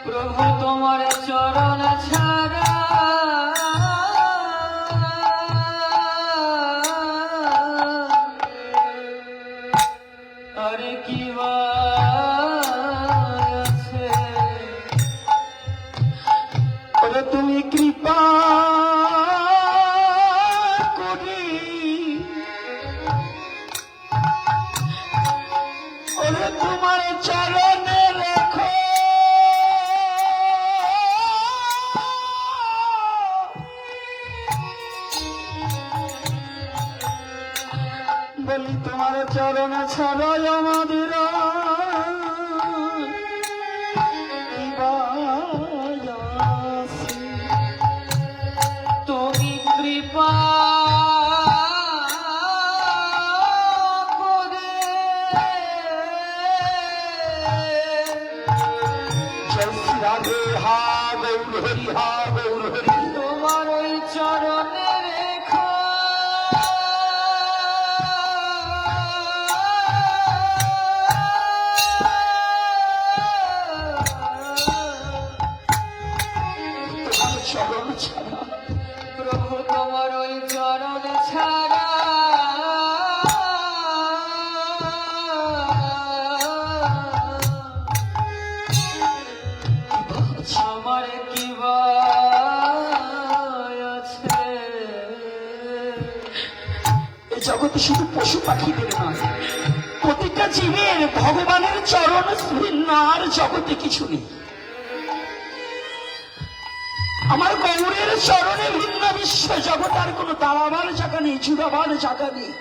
প্রভু তোমার চরণ ছাড়া আর কি বা আছে? ওরে তুমি কৃপা করি ওরে তোমার চরণে রেখো, বলি তোমার চরণ ছাড়াই আমাদের তুমি কৃপা করে রাধে হা গৌর হরি হা গৌর হরি। তোমার ওই চরণে রেখো, তোমার চরণ ছাড়া প্রভু তোমার ওই চরণ জগতে শুধু পশু পাখিদের নয়, প্রতিটা জীবের ভগবানের চরণ ভিন্ন আর জগতে কিছু নেই। আমার গৌরের চরণে ভিন্ন বিশ্ব জগৎ আর কোনো দাঁড়াবার জায়গা নেই, জুড়াবার জায়গা নেই।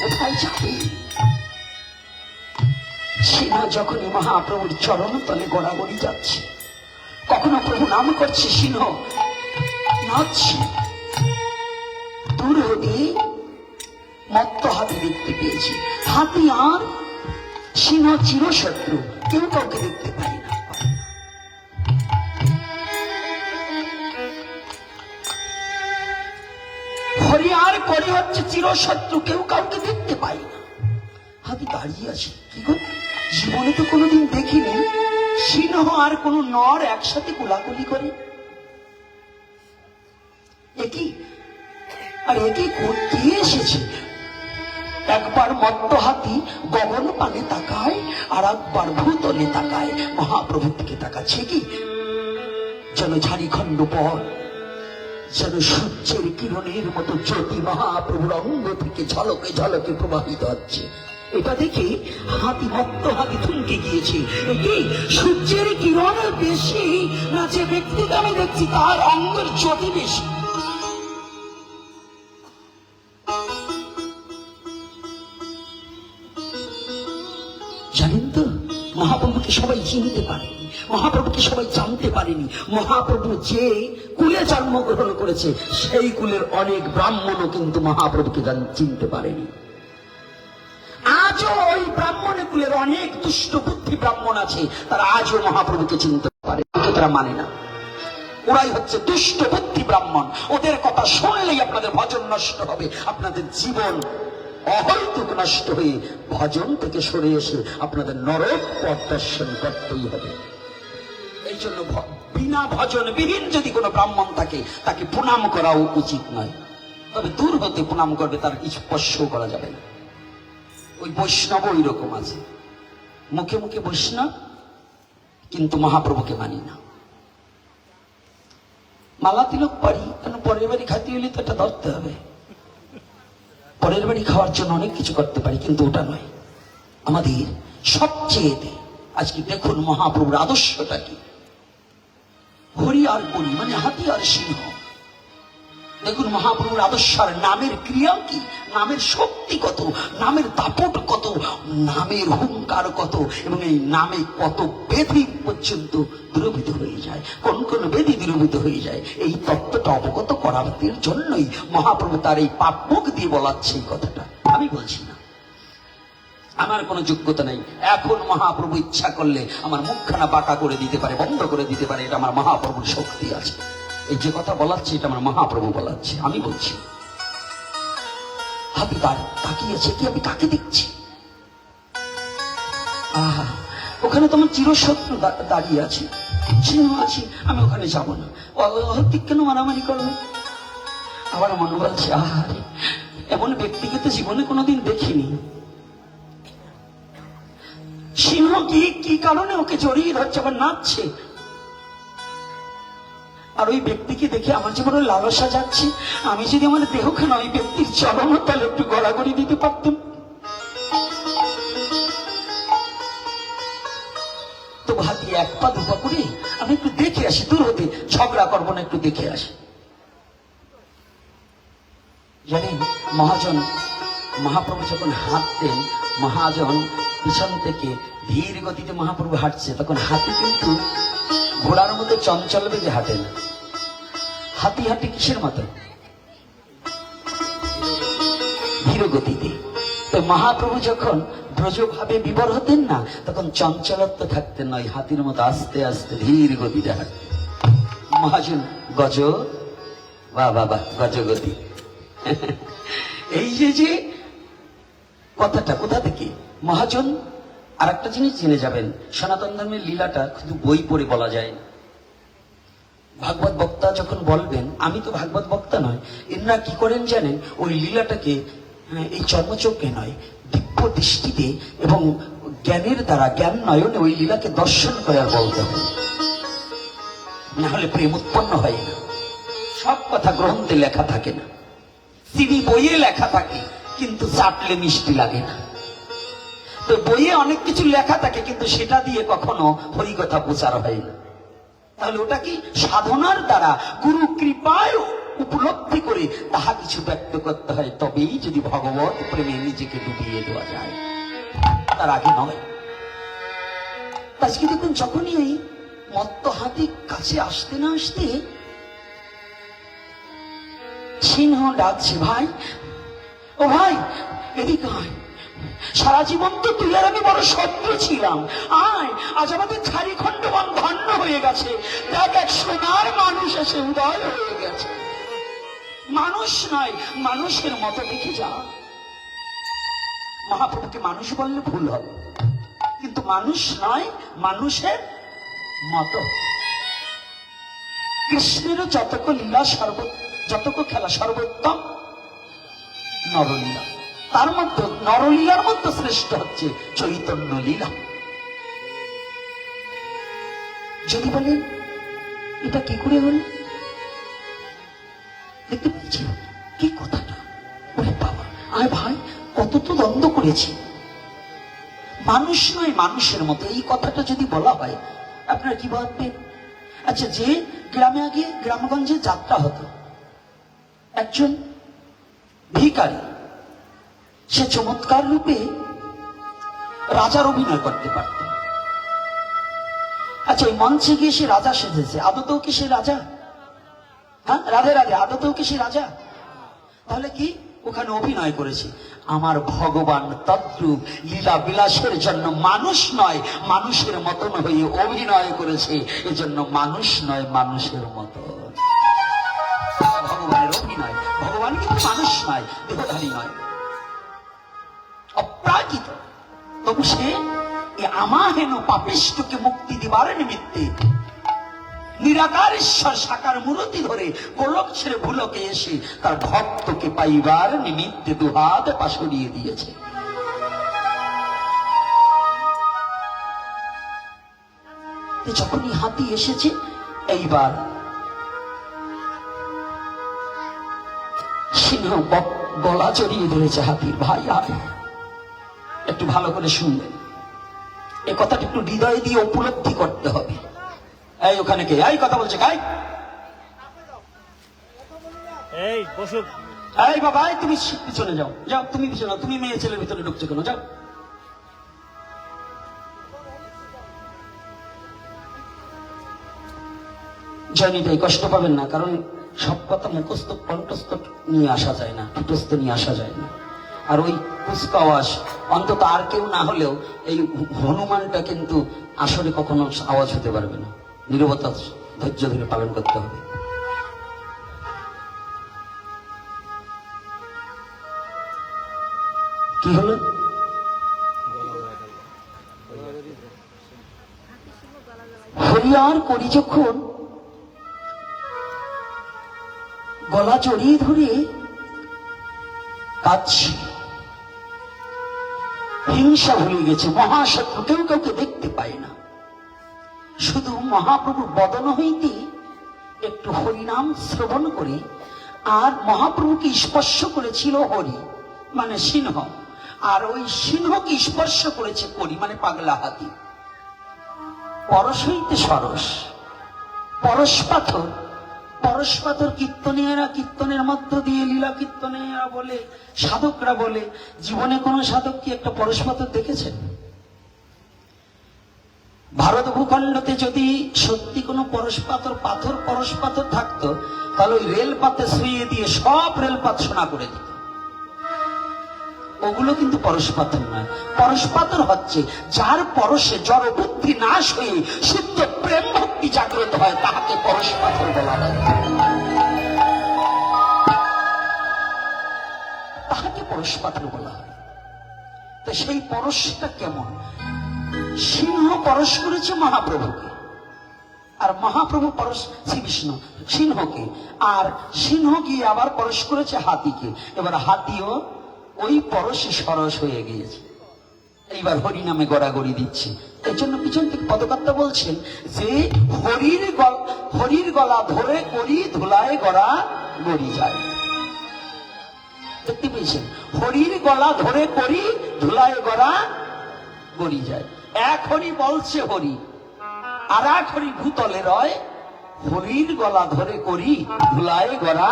কোথায় যাবে? সিংহ যখনই মহাপ্রভুর চরণ তলে গড়াগড়ি যাচ্ছে, কখনো প্রভু নাম করছে, সিংহ নাচছে। দূর হতে মত্ত হাতি দেখতে পেয়েছি। হাতি আর সিংহ চিরশত্রু, কেউ কাউকে দেখতে পায় না। হরি আর করে হচ্ছে চিরশত্রু, কেউ কাউকে দেখতে পায় না। হাতি দাঁড়িয়ে আছে, কি গো, জীবনে তো কোনোদিন দেখিনি সিংহ আর কোন নর একসাথে কোলাকুলি করে। একই আর একই করতে এসেছে। একবার মত্ত হাতি গগন পানে তাকায়, আর একবার ভূতলে তাকায়, মহাপ্রভুর দিকে তাকাচ্ছে। কি যেন ঝাড়িখণ্ড পর, যেন সূর্যের কিরণের মতো জ্যোতি মহাপ্রভুর অঙ্গ থেকে ঝলকে ঝলকে প্রবাহিত হচ্ছে। এটা দেখে হাতি মত্ত হাতি থমকে গিয়েছে। এটি সূর্যের কিরণ বেশি না যে ব্যক্তিকে আমি দেখছি তার অঙ্গের জ্যোতি বেশি। জানেন তো, মহাপ্রভুকে সবাই চিনতে পারেনি, মহাপ্রভুকে সবাই জানতে পারেনি। মহাপ্রভু যে কুলে জন্মগ্রহণ করেছে সেই কুলের অনেক ব্রাহ্মণও কিন্তু মহাপ্রভুকে চিনতে পারেনি। আজও ওই ব্রাহ্মণ কুলের অনেক দুষ্ট বুদ্ধি ব্রাহ্মণ আছে, তারা আজও মহাপ্রভুকে চিনতে পারে, তারা মানে না। ওরাই হচ্ছে দুষ্ট বুদ্ধি ব্রাহ্মণ। ওদের কথা শুনলেই আপনাদের ভজন নষ্ট হবে, আপনাদের জীবন অহৈতুক নষ্ট হয়ে ভজন থেকে সরে এসে আপনাদের নরক পথ দর্শন করতেই হবে। এই জন্য বিনা ভজন বিহীন যদি কোনো ব্রাহ্মণ থাকে তাকে প্রণাম করাও উচিত নয়। তবে দূর হতে প্রণাম করবে, তার স্পর্শ করা যাবে না। ওই বৈষ্ণব ওই রকম আছে, মুখে মুখে বৈষ্ণব কিন্তু মহাপ্রভুকে মানি না। মালা তিলক পারি, কারণ পরের বাড়ি খাতি হলে তো এটা ধরতে হবে। পরের বাড়ি খাওয়ার জন্য অনেক কিছু করতে পারি, কিন্তু ওটা নয়। আমাদের সবচেয়ে আজকে দেখুন মহাপ্রভুর আদর্শটা কি। হরি আর করি মানে হাতি আর সিংহ। দেখুন মহাপ্রভুর আদর্শ আর নামের ক্রিয়া কি, নামের শক্তি কত, নামের দাপট কত, নামের হুঙ্কার কত, এবং এই নামে কত বেধি পর্যন্ত দূরভূত হয়ে যায়, কোন কোন বেধি দূরভূত হয়ে যায়। এই তত্ত্বটা অবগত করার জন্যই মহাপ্রভু তার এই পাপ মুখ দিয়ে বলাচ্ছে এই কথাটা। আমি বলছি না, আমার কোনো যোগ্যতা নেই। এখন মহাপ্রভু ইচ্ছা করলে আমার মুখখানা বাঁকা করে দিতে পারে, বন্ধ করে দিতে পারে। এটা আমার মহাপ্রভুর শক্তি আছে। এই যে কথা বলাচ্ছে এটা আমার মহাপ্রভু বলাচ্ছে, আমি বলছি। হাতি তাকিয়েছে কি, আমি কাকে দেখছি? আহা, ওখানে তোমার চিরশত্রু দাঁড়িয়ে আছে, সিংহ আছে, আমি ওখানে যাব না। অহতিক কেন মারামারি করবে? আবার মনে বলছে, আহারে, এমন ব্যক্তিকে তো জীবনে কোনোদিন দেখিনি। সিংহ কি কারণে ওকে জড়িয়ে ধরছে, আবার নাচছে। আর ওই ব্যক্তিকে দেখে আমার যে বড় লালসা যাচ্ছে, আমি যদি আমার দেহখানা ওই ব্যক্তির চরণ তাহলে একটু গড়াগড়ি দিতে পারতাম। তো হাতি এক পা দুপা করে আমি একটু দেখে আসি, দূর হতে, ঝগড়া করবো না, একটু দেখে আসি। জানেন মহাজন মহাপ্রভু যখন হাঁটতেন, মহাজন পিছন থেকে ধীর গতিতে মহাপ্রভু হাঁটছে, তখন হাতি কিন্তু ঘোড়ার মধ্যে চঞ্চল বেগে হাঁটে না। হাতি হাঁটে কিসের মতো? ধীর গতিতে। তো মহাপ্রভু যখন ব্রজভাবে বিবর হতেন না, তখন চঞ্চলত্ব থাকতেন নয়, হাতির মতো আস্তে আস্তে ধীর গতিতে হাঁটতেন। মহাজন গজ বাবা গজগতি। এই যে কথাটা কোথা থেকে মহাজন? আর একটা জিনিস জেনে যাবেন, সনাতন ধর্মের লীলাটা শুধু বই পড়ে বলা যায় না। ভাগবত বক্তা যখন বলবেন, আমি তো ভাগবত বক্তা নয়, এনারা কি করেন জানেন? ওই লীলাটাকে এই চর্মচক্ষে নয়, দিব্য দৃষ্টিতে এবং জ্ঞানের দ্বারা, জ্ঞান নয়নে ওই লীলাকে দর্শন করে আর বলতে হবে। না হলে প্রেম উৎপন্ন হয় না। সব কথা গ্রন্থে লেখা থাকে না, সিডি বইয়ে লেখা থাকে, কিন্তু চাটলে মিষ্টি লাগে না। তো বইয়ে অনেক কিছু লেখা থাকে, কিন্তু সেটা দিয়ে কখনো হরিকথা প্রচার হয় না। তাহলে ওটা কি সাধনার দ্বারা গুরু কৃপায় উপলব্ধি করে তাহা কিছু ব্যক্ত করতে হয়, তবেই যদি ভগবত প্রেমে নিজেকে ডুবিয়ে দেওয়া যায়, তার আগে নয়। আজকে দেখুন, যখনই ওই মত্ত হাতি কাছে আসতে না আসতে সিংহ ডাকছে, ভাই, ও ভাই, এদিকে আয়। সারা জীবন তো তুই আর আমি বড় শত্রু ছিলাম, আয়, আজ আমাদের ঝাড়িখণ্ড বন ধন্য হয়ে গেছে। দেখ, এক সোনার মানুষ এসে উদয় হয়ে গেছে। মানুষ নয়, মানুষের মতো দেখে যা। মহাপ্রভুকে মানুষ বললে ভুল হবে, কিন্তু মানুষ নয়, মানুষের মতো। কৃষ্ণেরও যতক লীলা যতক খেলা সর্বোত্তম নরলীলা, তার মধ্যে নরলীলার মধ্যে শ্রেষ্ঠ হচ্ছে চৈতন্য লীলা। যদি বলেন এটা কি করে হল, দেখতে পাচ্ছি কি কথাটা, ওরে বাবা, আয় ভাই, কত তো দ্বন্দ্ব করেছি। মানুষ নয়, মানুষের মতো, এই কথাটা যদি বলা হয় আপনারা কি ভাববেন? আচ্ছা, যে গ্রামে আগে গ্রামগঞ্জে যাত্রা হতো, একজন ভিখারি, সে চমৎকার রূপে রাজার অভিনয় করতে পারত। আচ্ছা, ওই মঞ্চে গিয়ে সে রাজা সেজেছে, আদতেও কি সে রাজা? হ্যাঁ, রাধে রাধে, আদতেও কি সে রাজা? তাহলে কি ওখানে অভিনয় করেছে? আমার ভগবান তদ্রূপ লীলা বিলাসের জন্য মানুষ নয়, মানুষের মতন হয়ে অভিনয় করেছে, এজন্য মানুষ নয়, মানুষের মতো। ভগবানের অভিনয়, ভগবান কিন্তু মানুষ নয়, দেহধারী নয়, অপ্রাকৃত। তবু সে আমাহেন পাপিষ্ঠকে মুক্তি দিবার নিমিত্তে নিরাকার ঈশ্বর সাকার মূর্তি ধরে গোলক ছেড়ে ভুলকে এসে তার ভক্তকে পাইবার নিমিত্তে দুহাত পাশরিয়ে দিয়েছে। যখনই হাতি এসেছে, এইবার সিংহ গলা জড়িয়ে ধরেছে হাতির। ভাই, আয়, একটু ভালো করে শুনবেন, এ কথাটা একটু হৃদয় দিয়ে উপলব্ধি করতে হবে। এই ওখানে কে এই কথা বলছে? গাই, এই বসু, এই বাবা, তুমি পিছনে যাও, যাও, তুমি পিছনে যাও, তুমি মেয়ে ছেলের ভিতরে ঢুকছো কেন? যাও। জানি তাই, কষ্ট পাবেন না, কারণ সব কথা মুখস্থ কণ্ঠস্থ নিয়ে আসা যায় না, ঠুটস্থ নিয়ে আসা যায় না। আর ওই কুচকাওয়াজ অন্তত আর কেউ না হলেও এই হনুমানটা কিন্তু আসলে কখনো আওয়াজ হতে পারবে না। নীরবতা ধৈর্য ধরে পালন করতে হবে। কি হলো? হরিয়ার করি যখন গলা জড়িয়ে ধরে কাঁদছে, হিংসা ভুলে গেছে, মহাশত্রু, কেউ কাউকে দেখতে পায় না, শুধু মহাপ্রভুর বদন হইতে একটু হরিনাম শ্রবণ করে, আর মহাপ্রভুকে স্পর্শ করেছিল হরি মানে সিংহ, আর ওই সিংহকে স্পর্শ করেছে করি মানে পাগলা হাতি। পরশ হইতে সরস, পরশ পাথর, পরশ পাথর কীর্তনীয়রা কীর্তনের মধ্য দিয়ে, লীলা কীর্তনীয়রা বলে, সাধকরা বলে, জীবনে কোন সাধক কি একটা পরশ পাথর দেখেছেন? ভারত ভূখণ্ডতে যদি সত্যি কোনো পরশ পাথর থাকতো, তাহলে ওই রেলপাতে শুয়ে দিয়ে সব রেলপাত সোনা করে দিত। ওগুলো কিন্তু পরশ পাথর নয়। পরশ পাথর হচ্ছে যার পরশে জড় বুদ্ধি নাশ হয়ে শুদ্ধ প্রেম ভক্তি জাগ্রত হয়, তাহাকে পরশ পাথর বলা হয়, তাহাকে পরশ পাথর বলা হয়। তো সেই পরশটা কেমন? সিংহ পরশ করেছে মহাপ্রভুকে, আর মহাপ্রভু পরশ শ্রী বিষ্ণু সিংহকে, আর সিংহ গিয়ে আবার পরশ করেছে হাতিকে। এবার হাতিও ওই পরশে সরস হয়ে গিয়েছে। এইবার হরি নামে গড়াগড়ি দিচ্ছে। এই জন্য পিছন থেকে পদকর্তা বলছেন যে হরির গলা ধরে করি ধুলায় গড়া গড়ি যায়। দেখতে পেয়েছেন, হরির গলা ধরে করি ধুলায় গড়া গড়ি যায়। এক হরি বলছে হরি, আর এক হরি ভূতলে রয়, হরির গলা ধরে করি ধুলায় গড়া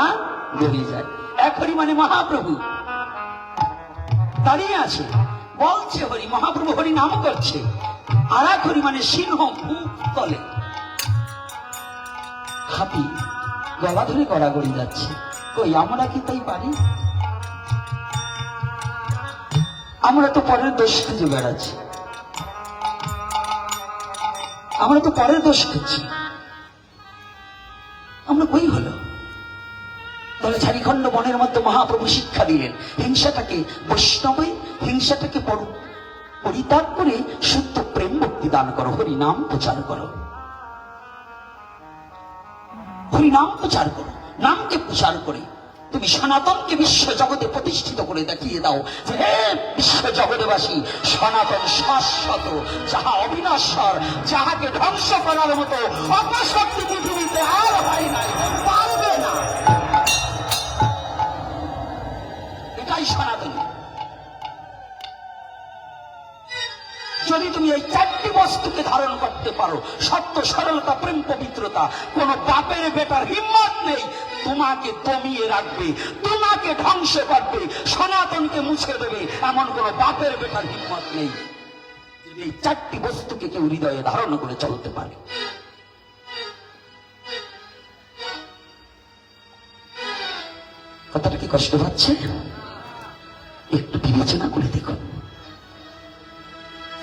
গড়ি যায়। এক হরি মানে মহাপ্রভু দাঁড়িয়ে আছে, বলছে হরি, মহাপ্রভু হরি নাম করছে। আর এক হরি মানে সিংহ ভূতলে, হাতি গলা ধরে গড়াগড়ি যাচ্ছে। কই আমরা কি তাই পারি? আমরা তো পরের দোষ খুঁজে বেড়াচ্ছি, আমরা তো পরের দোষ খুঁজছি। আমরা কই হলো? তাহলে ঝাড়িখণ্ড বনের মধ্যে মহাপ্রভু শিক্ষা দিলেন, হিংসাটাকে বৈষ্ণবে, হিংসাটাকে পরিত্যাগ করে শুদ্ধ প্রেম ভক্তি দান করো, হরি নাম প্রচার করো, হরি নাম প্রচার করো। নামকে প্রচার করে তুমি সনাতনকে বিশ্ব জগতে প্রতিষ্ঠিত করে দেখিয়ে দাও যে হে বিশ্ব জগৎবাসী, সনাতন শাশ্বত, যাহা অবিনশ্বর, যাহাকে ধ্বংস করার মতো অপশক্তি পৃথিবীতে আর হয় নাই, পারবে না। এটাই সনাতন। যদি তুমি এই চারটি বস্তুকে ধারণ করতে পারো, সত্য, সরলতা, প্রেম, পবিত্রতা, কোন বাপের বেটার হিম্মত নেই তোমাকে দমিয়ে রাখবে, তোমাকে ধ্বংস করবে, সনাতনকে মুছে দেবে, এমন কোন বাপের বেটার হিম্মত নেই। যদি এই চারটি বস্তুকে কেউ হৃদয়ে ধারণ করে চলতে পারে। কথাটা কি কষ্ট হচ্ছে? একটু বিবেচনা করে দেখুন।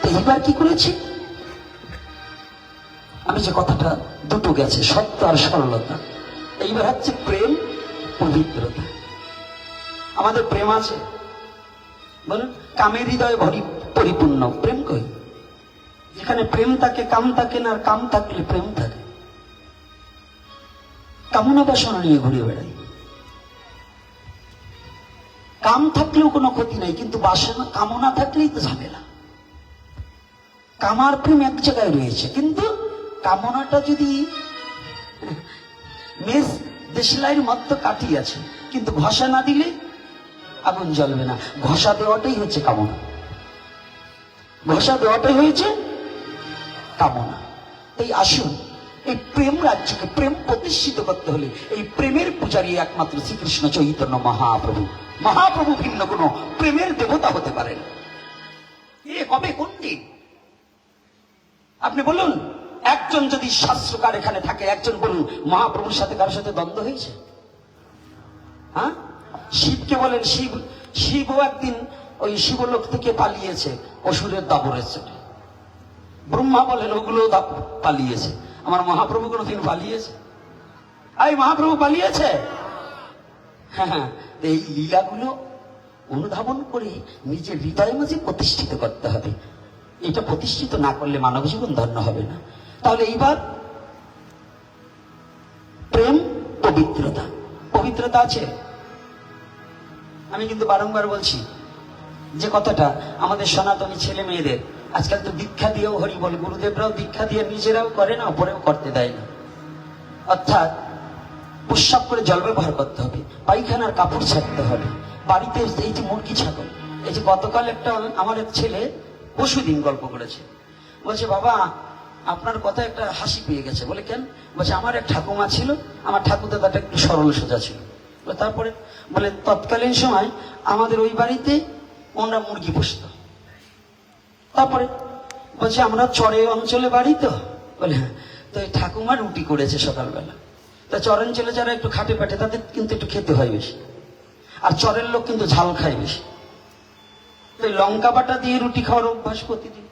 এইবার কি করেছে? আমি যে কথাটা দুটো গেছে, সত্য আর সরলতা, এইবার হচ্ছে প্রেম, পবিত্রতা। আমাদের প্রেম আছে বলুন? কামের হৃদয়ে পরিপূর্ণ, প্রেম কই? যেখানে প্রেম থাকে কাম থাকে না, আর কাম থাকলে প্রেম থাকে। কামনা বাসনা নিয়ে ঘুরে বেড়াই। কাম থাকলেও কোনো ক্ষতি নাই, কিন্তু বাসনা কামনা থাকলেই তো ঝামেলা। কামার প্রেম এক জায়গায় রয়েছে, কিন্তু কামনাটা যদি মেষ দেশলাইয়ের মতো কাঠি আছে, কিন্তু ঘষা না দিলে আগুন জ্বলবে না। ঘষা দেওয়াটাই হচ্ছে কামনা, ঘষা দেওয়াটাই হয়েছে কামনা। এই আসুন, এই প্রেম রাজ্যকে, প্রেম প্রতিষ্ঠিত করতে হলে এই প্রেমের পূজারী একমাত্র শ্রীকৃষ্ণ চৈতন্য মহাপ্রভু। মহাপ্রভু ভিন্ন কোন প্রেমের দেবতা হতে পারেন। এ কবে, কোন দিন? আপনি বলুন, একজন যদি শাস্ত্রকার এখানে থাকে, একজন বলুন মহাপ্রভুর সাথে কারোর সাথে দ্বন্দ্ব হয়েছে? হ্যাঁ, শিবকে বলেন, শিবও একদিন ওই শিবলোক থেকে পালিয়েছে অসুরের দাবরের চোটে। ব্রহ্মা বলেন ওগুলো পালিয়েছে। আমার মহাপ্রভু কোনদিন পালিয়েছে? এই মহাপ্রভু পালিয়েছে? হ্যাঁ, এই লীলাগুলো অনুধাবন করে নিজের হৃদয়ের মাঝে প্রতিষ্ঠিত করতে হবে। এটা প্রতিষ্ঠিত না করলে মানব জীবন ধন্য হবে না। তাহলে এইবার প্রেম, পবিত্রতা। পবিত্রতা আছে। আমি কিন্তু বারংবার বলছি যে কথাটা আমাদের সনাতনী ছেলে মেয়েদের আজকাল তো দীক্ষা দিয়েও হরি বল, গুরুদেবরাও দীক্ষা দিয়ে নিজেরাও করে না, পরেও করতে দেয় না। অর্থাৎ প্রস্রাব করে জল ব্যবহার করতে হবে, পায়খানার কাপড় ছাড়তে হবে, বাড়িতে এই যে মুরগি ছাগল, এই যে গতকাল একটা আমার এক ছেলে পরশুদিন গল্প করেছে, বলছে বাবা আপনার কথা একটা হাসি পেয়ে গেছে। বলে কেন? বলছে আমার এক ঠাকুমা ছিল, আমার ঠাকুরদাদাটা একটু সরল সোজা ছিল। তারপরে বলে তৎকালীন সময় আমাদের ওই বাড়িতে ওনারা মুরগি পুষত। তারপরে বলছে আমরা চরে অঞ্চলে বাড়ি তো, বলে হ্যাঁ, তো এই ঠাকুমা রুটি করেছে সকালবেলা। তা চরাঞ্চলে যারা একটু খাটে পাটে তাদের কিন্তু একটু খেতে হয় বেশি, আর চরের লোক কিন্তু ঝাল খায় বেশি। লঙ্কা বাটা দিয়ে রুটি খাওয়ার অভ্যাস প্রতিদিন।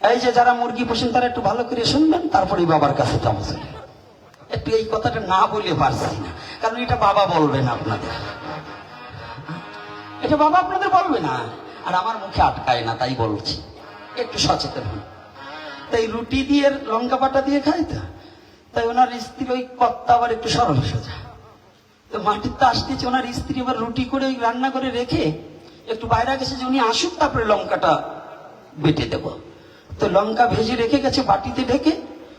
এই যে যারা মুরগি পোষেন তারা একটু ভালো করে শুনবেন, তারপরে বাবার কাছে চামচ একটু এই কথাটা না বলে পারছি না, কারণ এটা বাবা বলবে না আপনাদের, এটা বাবা আপনাদের বলবে না, আর আমার মুখে আটকায় না, তাই বলছি একটু সচেতন হন। তাই রুটি দিয়ে লঙ্কা বাটা দিয়ে খায় তো, তাই ওনার স্ত্রী ওই কর্তা আবার একটু সরল সোজা। তো মাটির তো আসতেছে, ওনার স্ত্রী আবার রুটি করে ওই রান্না করে রেখে একটু বাইরে গেছে যে উনি আসুক, তারপরে লঙ্কাটা বেটে দেব। তো লঙ্কা ভেজে রেখে গেছে বাটিতে ঢেকে,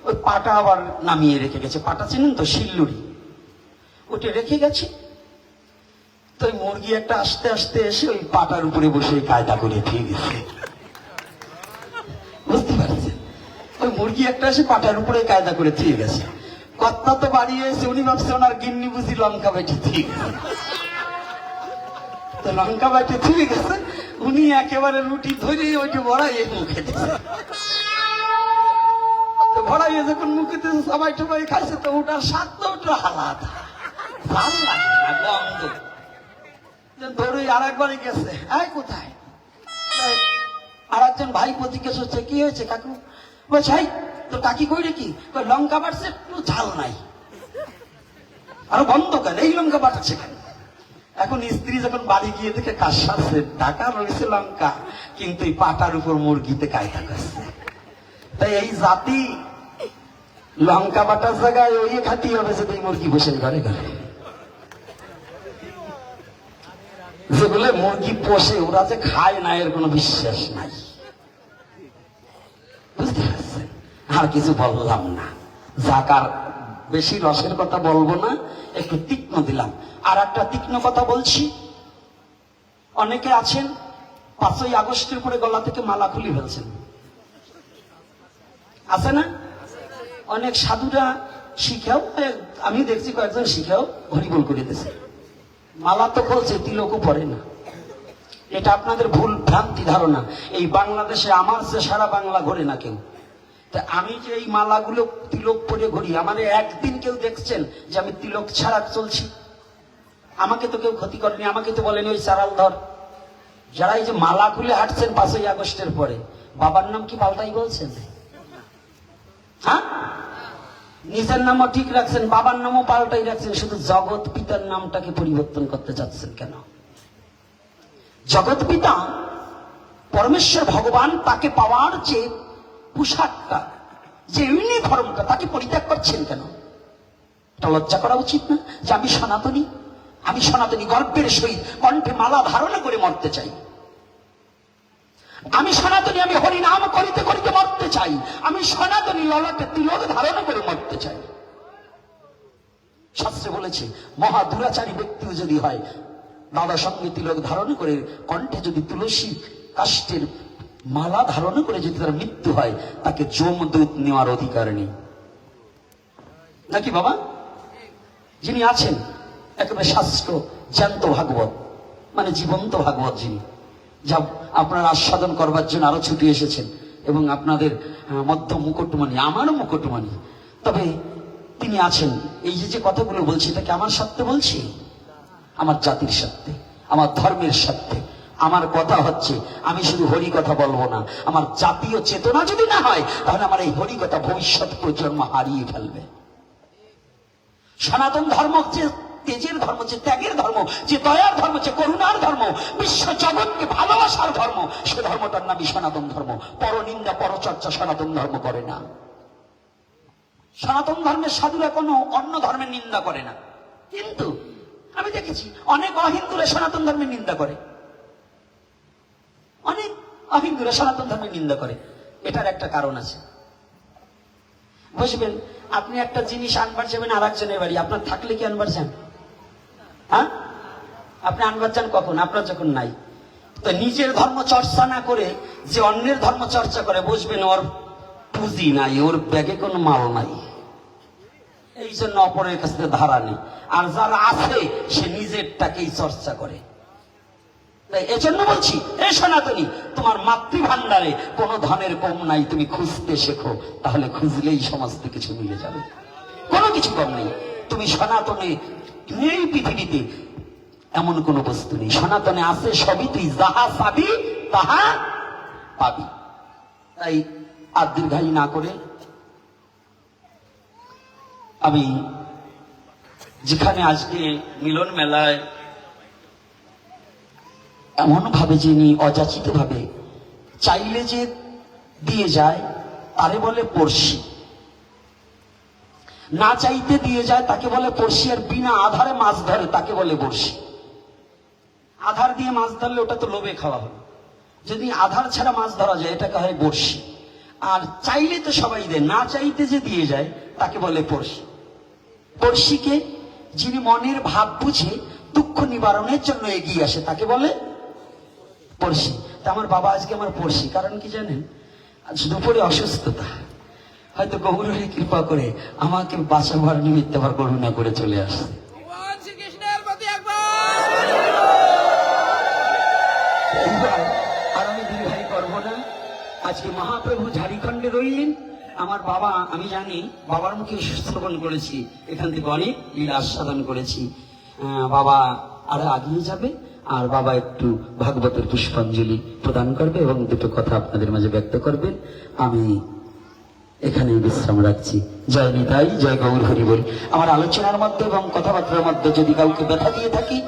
ওই পাটা আবার নামিয়ে রেখে গেছে। পাটা চেনেন তো, শিলুড়ি, ওটা রেখে গেছে। তো ওই মুরগি একটা আস্তে আস্তে এসে ওই পাটার উপরে বসে কায়দা করে দিয়ে গেছে। বুঝতে পারছেন? ওই মুরগি একটা এসে পাটার উপরে কায়দা করে দিয়ে গেছে। কর্তা তো বাড়ি এসে উনি ভাবছে ওনার গিন্নি বুঝি লঙ্কা বেটে দিয়ে গেছে। তো লঙ্কা বেটে দিয়ে গেছে, উনি একেবারে রুটি ধরে ওইটা ভরাইয়ে মুখে দিয়েছে। তো ভরাইয়ে যখন মুখে দিয়েছে, সবাই টবাই খাইছে, তো ওটার স্বাদ তো ওটা আলাদা, ভাল লাগে না, গন্ধ। ধরে আর একবারে গেছে, এই কোথায়? আর একজন ভাই প্রতিজ্ঞা হচ্ছে, কি হয়েছে কাকু? বলছে, এই তোর কাকি কই রে? কি লঙ্কা বাড়ছে, একটু ঝাল নাই। আরো বন্ধ কেন, এই লঙ্কা বাড়ছে কেন? এখন স্ত্রী যখন বাড়ি গিয়ে দেখে কাজ সারছে, ঢাকা রয়েছে লঙ্কা, কিন্তু এই পাটার উপর মুরগিতে কায়দা করছে। তাই এই জাতি লঙ্কা বাটার জায়গায় ওই খাতি হবে যদি মুরগি বসে ঘরে ঘরে। যেগুলো মুরগি পোষে ওরা যে খায় না, এর কোনো বিশ্বাস নাই। বুঝতে পারছেন? আর কিছু বললাম না, যাকার বেশি রসের কথা বলবো না, একটু তীক্ষ্ণ দিলাম। আর একটা তীক্ষ্ণ কথা বলছি, অনেকে আছেন 5ই আগস্টের পরে গলা থেকে মালা খুলে ফেলছেন, আছে না? অনেক সাধুরা শিখাও, আমি দেখছি কয়েকজন শিখাও হরিবোল করে দিয়েছে, মালা তো বলছে, তিলকও পরে না। এটা আপনাদের ভুল ভ্রান্তি ধারণা। এই বাংলাদেশে আমার যে সারা বাংলা ঘোরে না কেউ। তা আমি যে এই মালাগুলো তিলক পরে ঘুরি, আমার একদিন কেউ দেখছেন যে আমি তিলক ছাড়া চলছি? আমাকে তো কেউ ক্ষতি করেনি, আমাকে তো বলেনি ওই চারাল ধর। যারা এই যে মালা খুলে হাঁটছেন 5ই আগস্টের পরে, বাবার নাম কি পাল্টাই বলছেন? হ্যাঁ, নিজের নামও ঠিক রাখছেন, বাবার নামও পাল্টাই রাখছেন, শুধু জগৎ পিতার নামটাকে পরিবর্তন করতে চাচ্ছেন কেন? জগৎ পিতা পরমেশ্বর ভগবান, তাকে পাওয়ার যে পোশাকটা, যে ইউনিফর্মটা, তাকে পরিত্যাগ করছেন কেন? এটা লজ্জা করা উচিত না যে আমি সনাতনী, আমি সনাতনী গর্বের সহিত কণ্ঠে মালা ধারণ করে মরতে চাই। আমি সনাতনী, আমি হরি নাম করিতে করিতে মরতে চাই। আমি সনাতনী, ললাটে তিলক ধারণ করে মরতে চাই। শাস্ত্রে বলেছে, মহা দুরাচারী ব্যক্তিও যদি হয়, দাদা সঙ্গে তিলক ধারণ করে কণ্ঠে যদি তুলসী কাষ্ঠের মালা ধারণ করে যদি তার মৃত্যু হয়, তাকে যমদূত নেওয়ার অধিকার নেই। নাকি বাবা? যিনি আছেন একেবারে শাস্ত্র জ্যান্ত ভাগবত, মানে জীবন্ত ভাগবত, যিনি যা আপনারা আস্বাদন করবার জন্য আরো ছুটি এসেছেন, এবং আপনাদের মধ্য মুকুটমণি, আমারও মুকুটমণি। তবে তিনি আছেন, এই যে কথাগুলো বলছি, এটাকে আমার স্বার্থে বলছি? আমার জাতির স্বার্থে, আমার ধর্মের স্বার্থে। আমার কথা হচ্ছে, আমি শুধু হরি কথা বলবো না। আমার জাতীয় চেতনা যদি না হয়, তাহলে আমার এই হরি কথা ভবিষ্যৎ প্রজন্ম হারিয়ে ফেলবে। সনাতন ধর্ম যে তেজের ধর্ম, যে ত্যাগের ধর্ম, যে দয়ার ধর্ম, যে করুণার ধর্ম, বিশ্ব জগৎকে ভালোবাসার ধর্ম, সে ধর্মটার নামই সনাতন ধর্ম। পরনিন্দা পরচর্চা সনাতন ধর্ম করে না। সনাতন ধর্মের সাধুরা কোনো অন্য ধর্মের নিন্দা করে না, কিন্তু আমি দেখেছি অনেক অহিন্দুরা সনাতন ধর্মের নিন্দা করে, অনেক অহিন্দুরা সনাতন ধর্মের নিন্দা করে। এটার একটা কারণ আছে, বুঝবেন? আপনি একটা জিনিস আনবার যাবেন আর একজনের বাড়ি, আপনার থাকলে কি আনবার যান? হ্যাঁ, আপনি আনবার যান কখন? আপনার যখন নাই। তো নিজের ধর্ম চর্চা না করে যে অন্যের ধর্ম চর্চা করে, বুঝবেন ওর পুঁজি নাই, ওর ব্যাগে কোনো মাল নাই, এই জন্য অপরের কাছ থেকে ধারা নেই। আর যার আছে সে নিজেরটাকেই চর্চা করে। তাই এজন্য বলছি, এ সনাতনী, তোমার মাতৃভান্ডারে কোনো ধনের কম নাই, তুমি খুঁজতে শেখো, তাহলে খুঁজলেই সমস্ত কিছু মিলে যাবে, কোনো কিছু কম নেই। তুমি সনাতনে এই পৃথিবীতে এমন কোনো বস্তু নেই, সনাতনে আছে সবই, তুই যাহা পাবি তাহা পাবি। তাই আর দীর্ঘায়ী না করে আমি যেখানে আজকে মিলন মেলায় এমন ভাবে যিনি অযাচিত ভাবে চাইলে যে দিয়ে যায়, তারে বলে পড়শি। না চাইতে দিয়ে যায় তাকে বলে পড়শি, আর বিনা আধারে মাছ ধরে তাকে বলে বড়শি। আধার দিয়ে মাছ ধরলে ওটা তো লোভে খাওয়া হলো। যদি আধার ছাড়া মাছ ধরা যায় এটাকে হয় বড়শি। আর চাইলে তো সবাই দেয়, না চাইতে যে দিয়ে যায় তাকে বলে পড়শি। পড়শিকে যিনি মনের ভাব বুঝে দুঃখ নিবারণের জন্য এগিয়ে আসে তাকে বলে পড়শি। তা আমার বাবা আজকে আমার পড়শি, কারণ কি জানেন? আজ দুপুরে অসুস্থতা, হয়তো গৌরী কৃপা করে আমাকে বাঁচাবার নিমিত্তে আবার করুণা করে চলে আসে। এইবার আর আমি দীর্ঘায়ী করব না। আজকে মহাপ্রভু ঝাড়খণ্ডে রইলেন। আমার বাবা, আমি জানি বাবার মুখে শ্রবণ করেছি, এখান থেকে অনেক লীলা আস্বাদন করেছি। বাবা আরো আগিয়ে যাবে, আর বাবা একটু ভাগবতের পুষ্পাঞ্জলি প্রদান করবে এবং দুটো কথা আপনাদের মাঝে ব্যক্ত করবেন। আমি এখানে বিশ্রাম রাখছি। জয় নিতাই, জয় গৌর হরি বল। আমার আলোচনার মধ্যে এবং কথাবার্তার মধ্যে যদি কাউকে ব্যথা দিয়ে থাকি,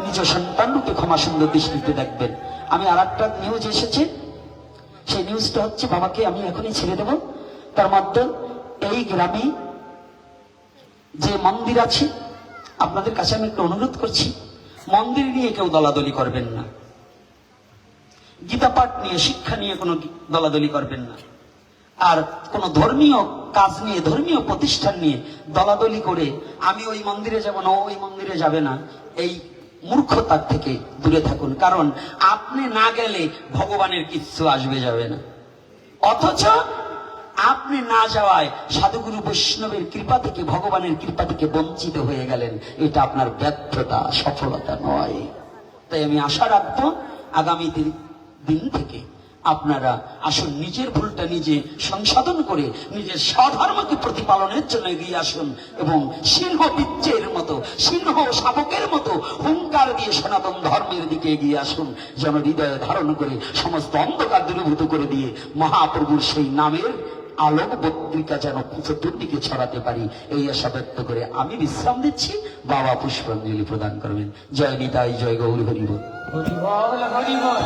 নিজ সন্তান রূপে ক্ষমা সুন্দর দৃষ্টিতে দেখবেন। আমি আর একটা নিউজ এসেছে, সেই নিউজটা হচ্ছে বাবাকে আমি এখনই ছেড়ে দেব। তার মধ্যে এই গ্রামে যে মন্দির আছে, আপনাদের কাছে আমি একটু অনুরোধ করছি, মন্দির নিয়ে কেউ দলাদলি করবেন না, গীতা পাঠ নিয়ে, শিক্ষা নিয়ে কোনো দলাদলি করবেন না। আর কোন ধর্মীয় কাজ নিয়ে, ধর্মীয় প্রতিষ্ঠান নিয়ে দলাদলি করে আমি ওই মন্দিরে যাব না, ওই মন্দিরে যাবে না, এই মূর্খতার থেকে দূরে থাকুন। কারণ আপনি না গেলে ভগবানের কিচ্ছু আসবে যাবে না, অথচ আপনি না যাওয়ায় সাধুগুরু বৈষ্ণবের কৃপা থেকে, ভগবানের কৃপা থেকে বঞ্চিত হয়ে গেলেন। এটা আপনার ব্যর্থতা, সফলতা নয়। তাই আমি আশা রাখবো আগামী দিন থেকে আপনারা আসুন, নিজের ভুলটা নিজে সংশোধন করে নিজের স্বধর্মকে প্রতিপালনের জন্য এগিয়ে আসুন এবং সিংহ বিচ্ছের মতো, সিংহ শাবকের মতো হুঙ্কার দিয়ে সনাতন ধর্মের দিকে এগিয়ে আসুন, যেন হৃদয়ে ধারণ করে সমস্ত অন্ধকার দূরীভূত করে দিয়ে মহাপ্রভুর সেই নামের আলোক পত্রিকা যেন চতুর্দিকে ছড়াতে পারি, এই আশা ব্যক্ত করে আমি বিশ্রাম দিচ্ছি। বাবা পুষ্পাঞ্জলি প্রদান করবেন। জয় নিতাই, জয় গৌর হরি বল। হরি বল, হরি বল।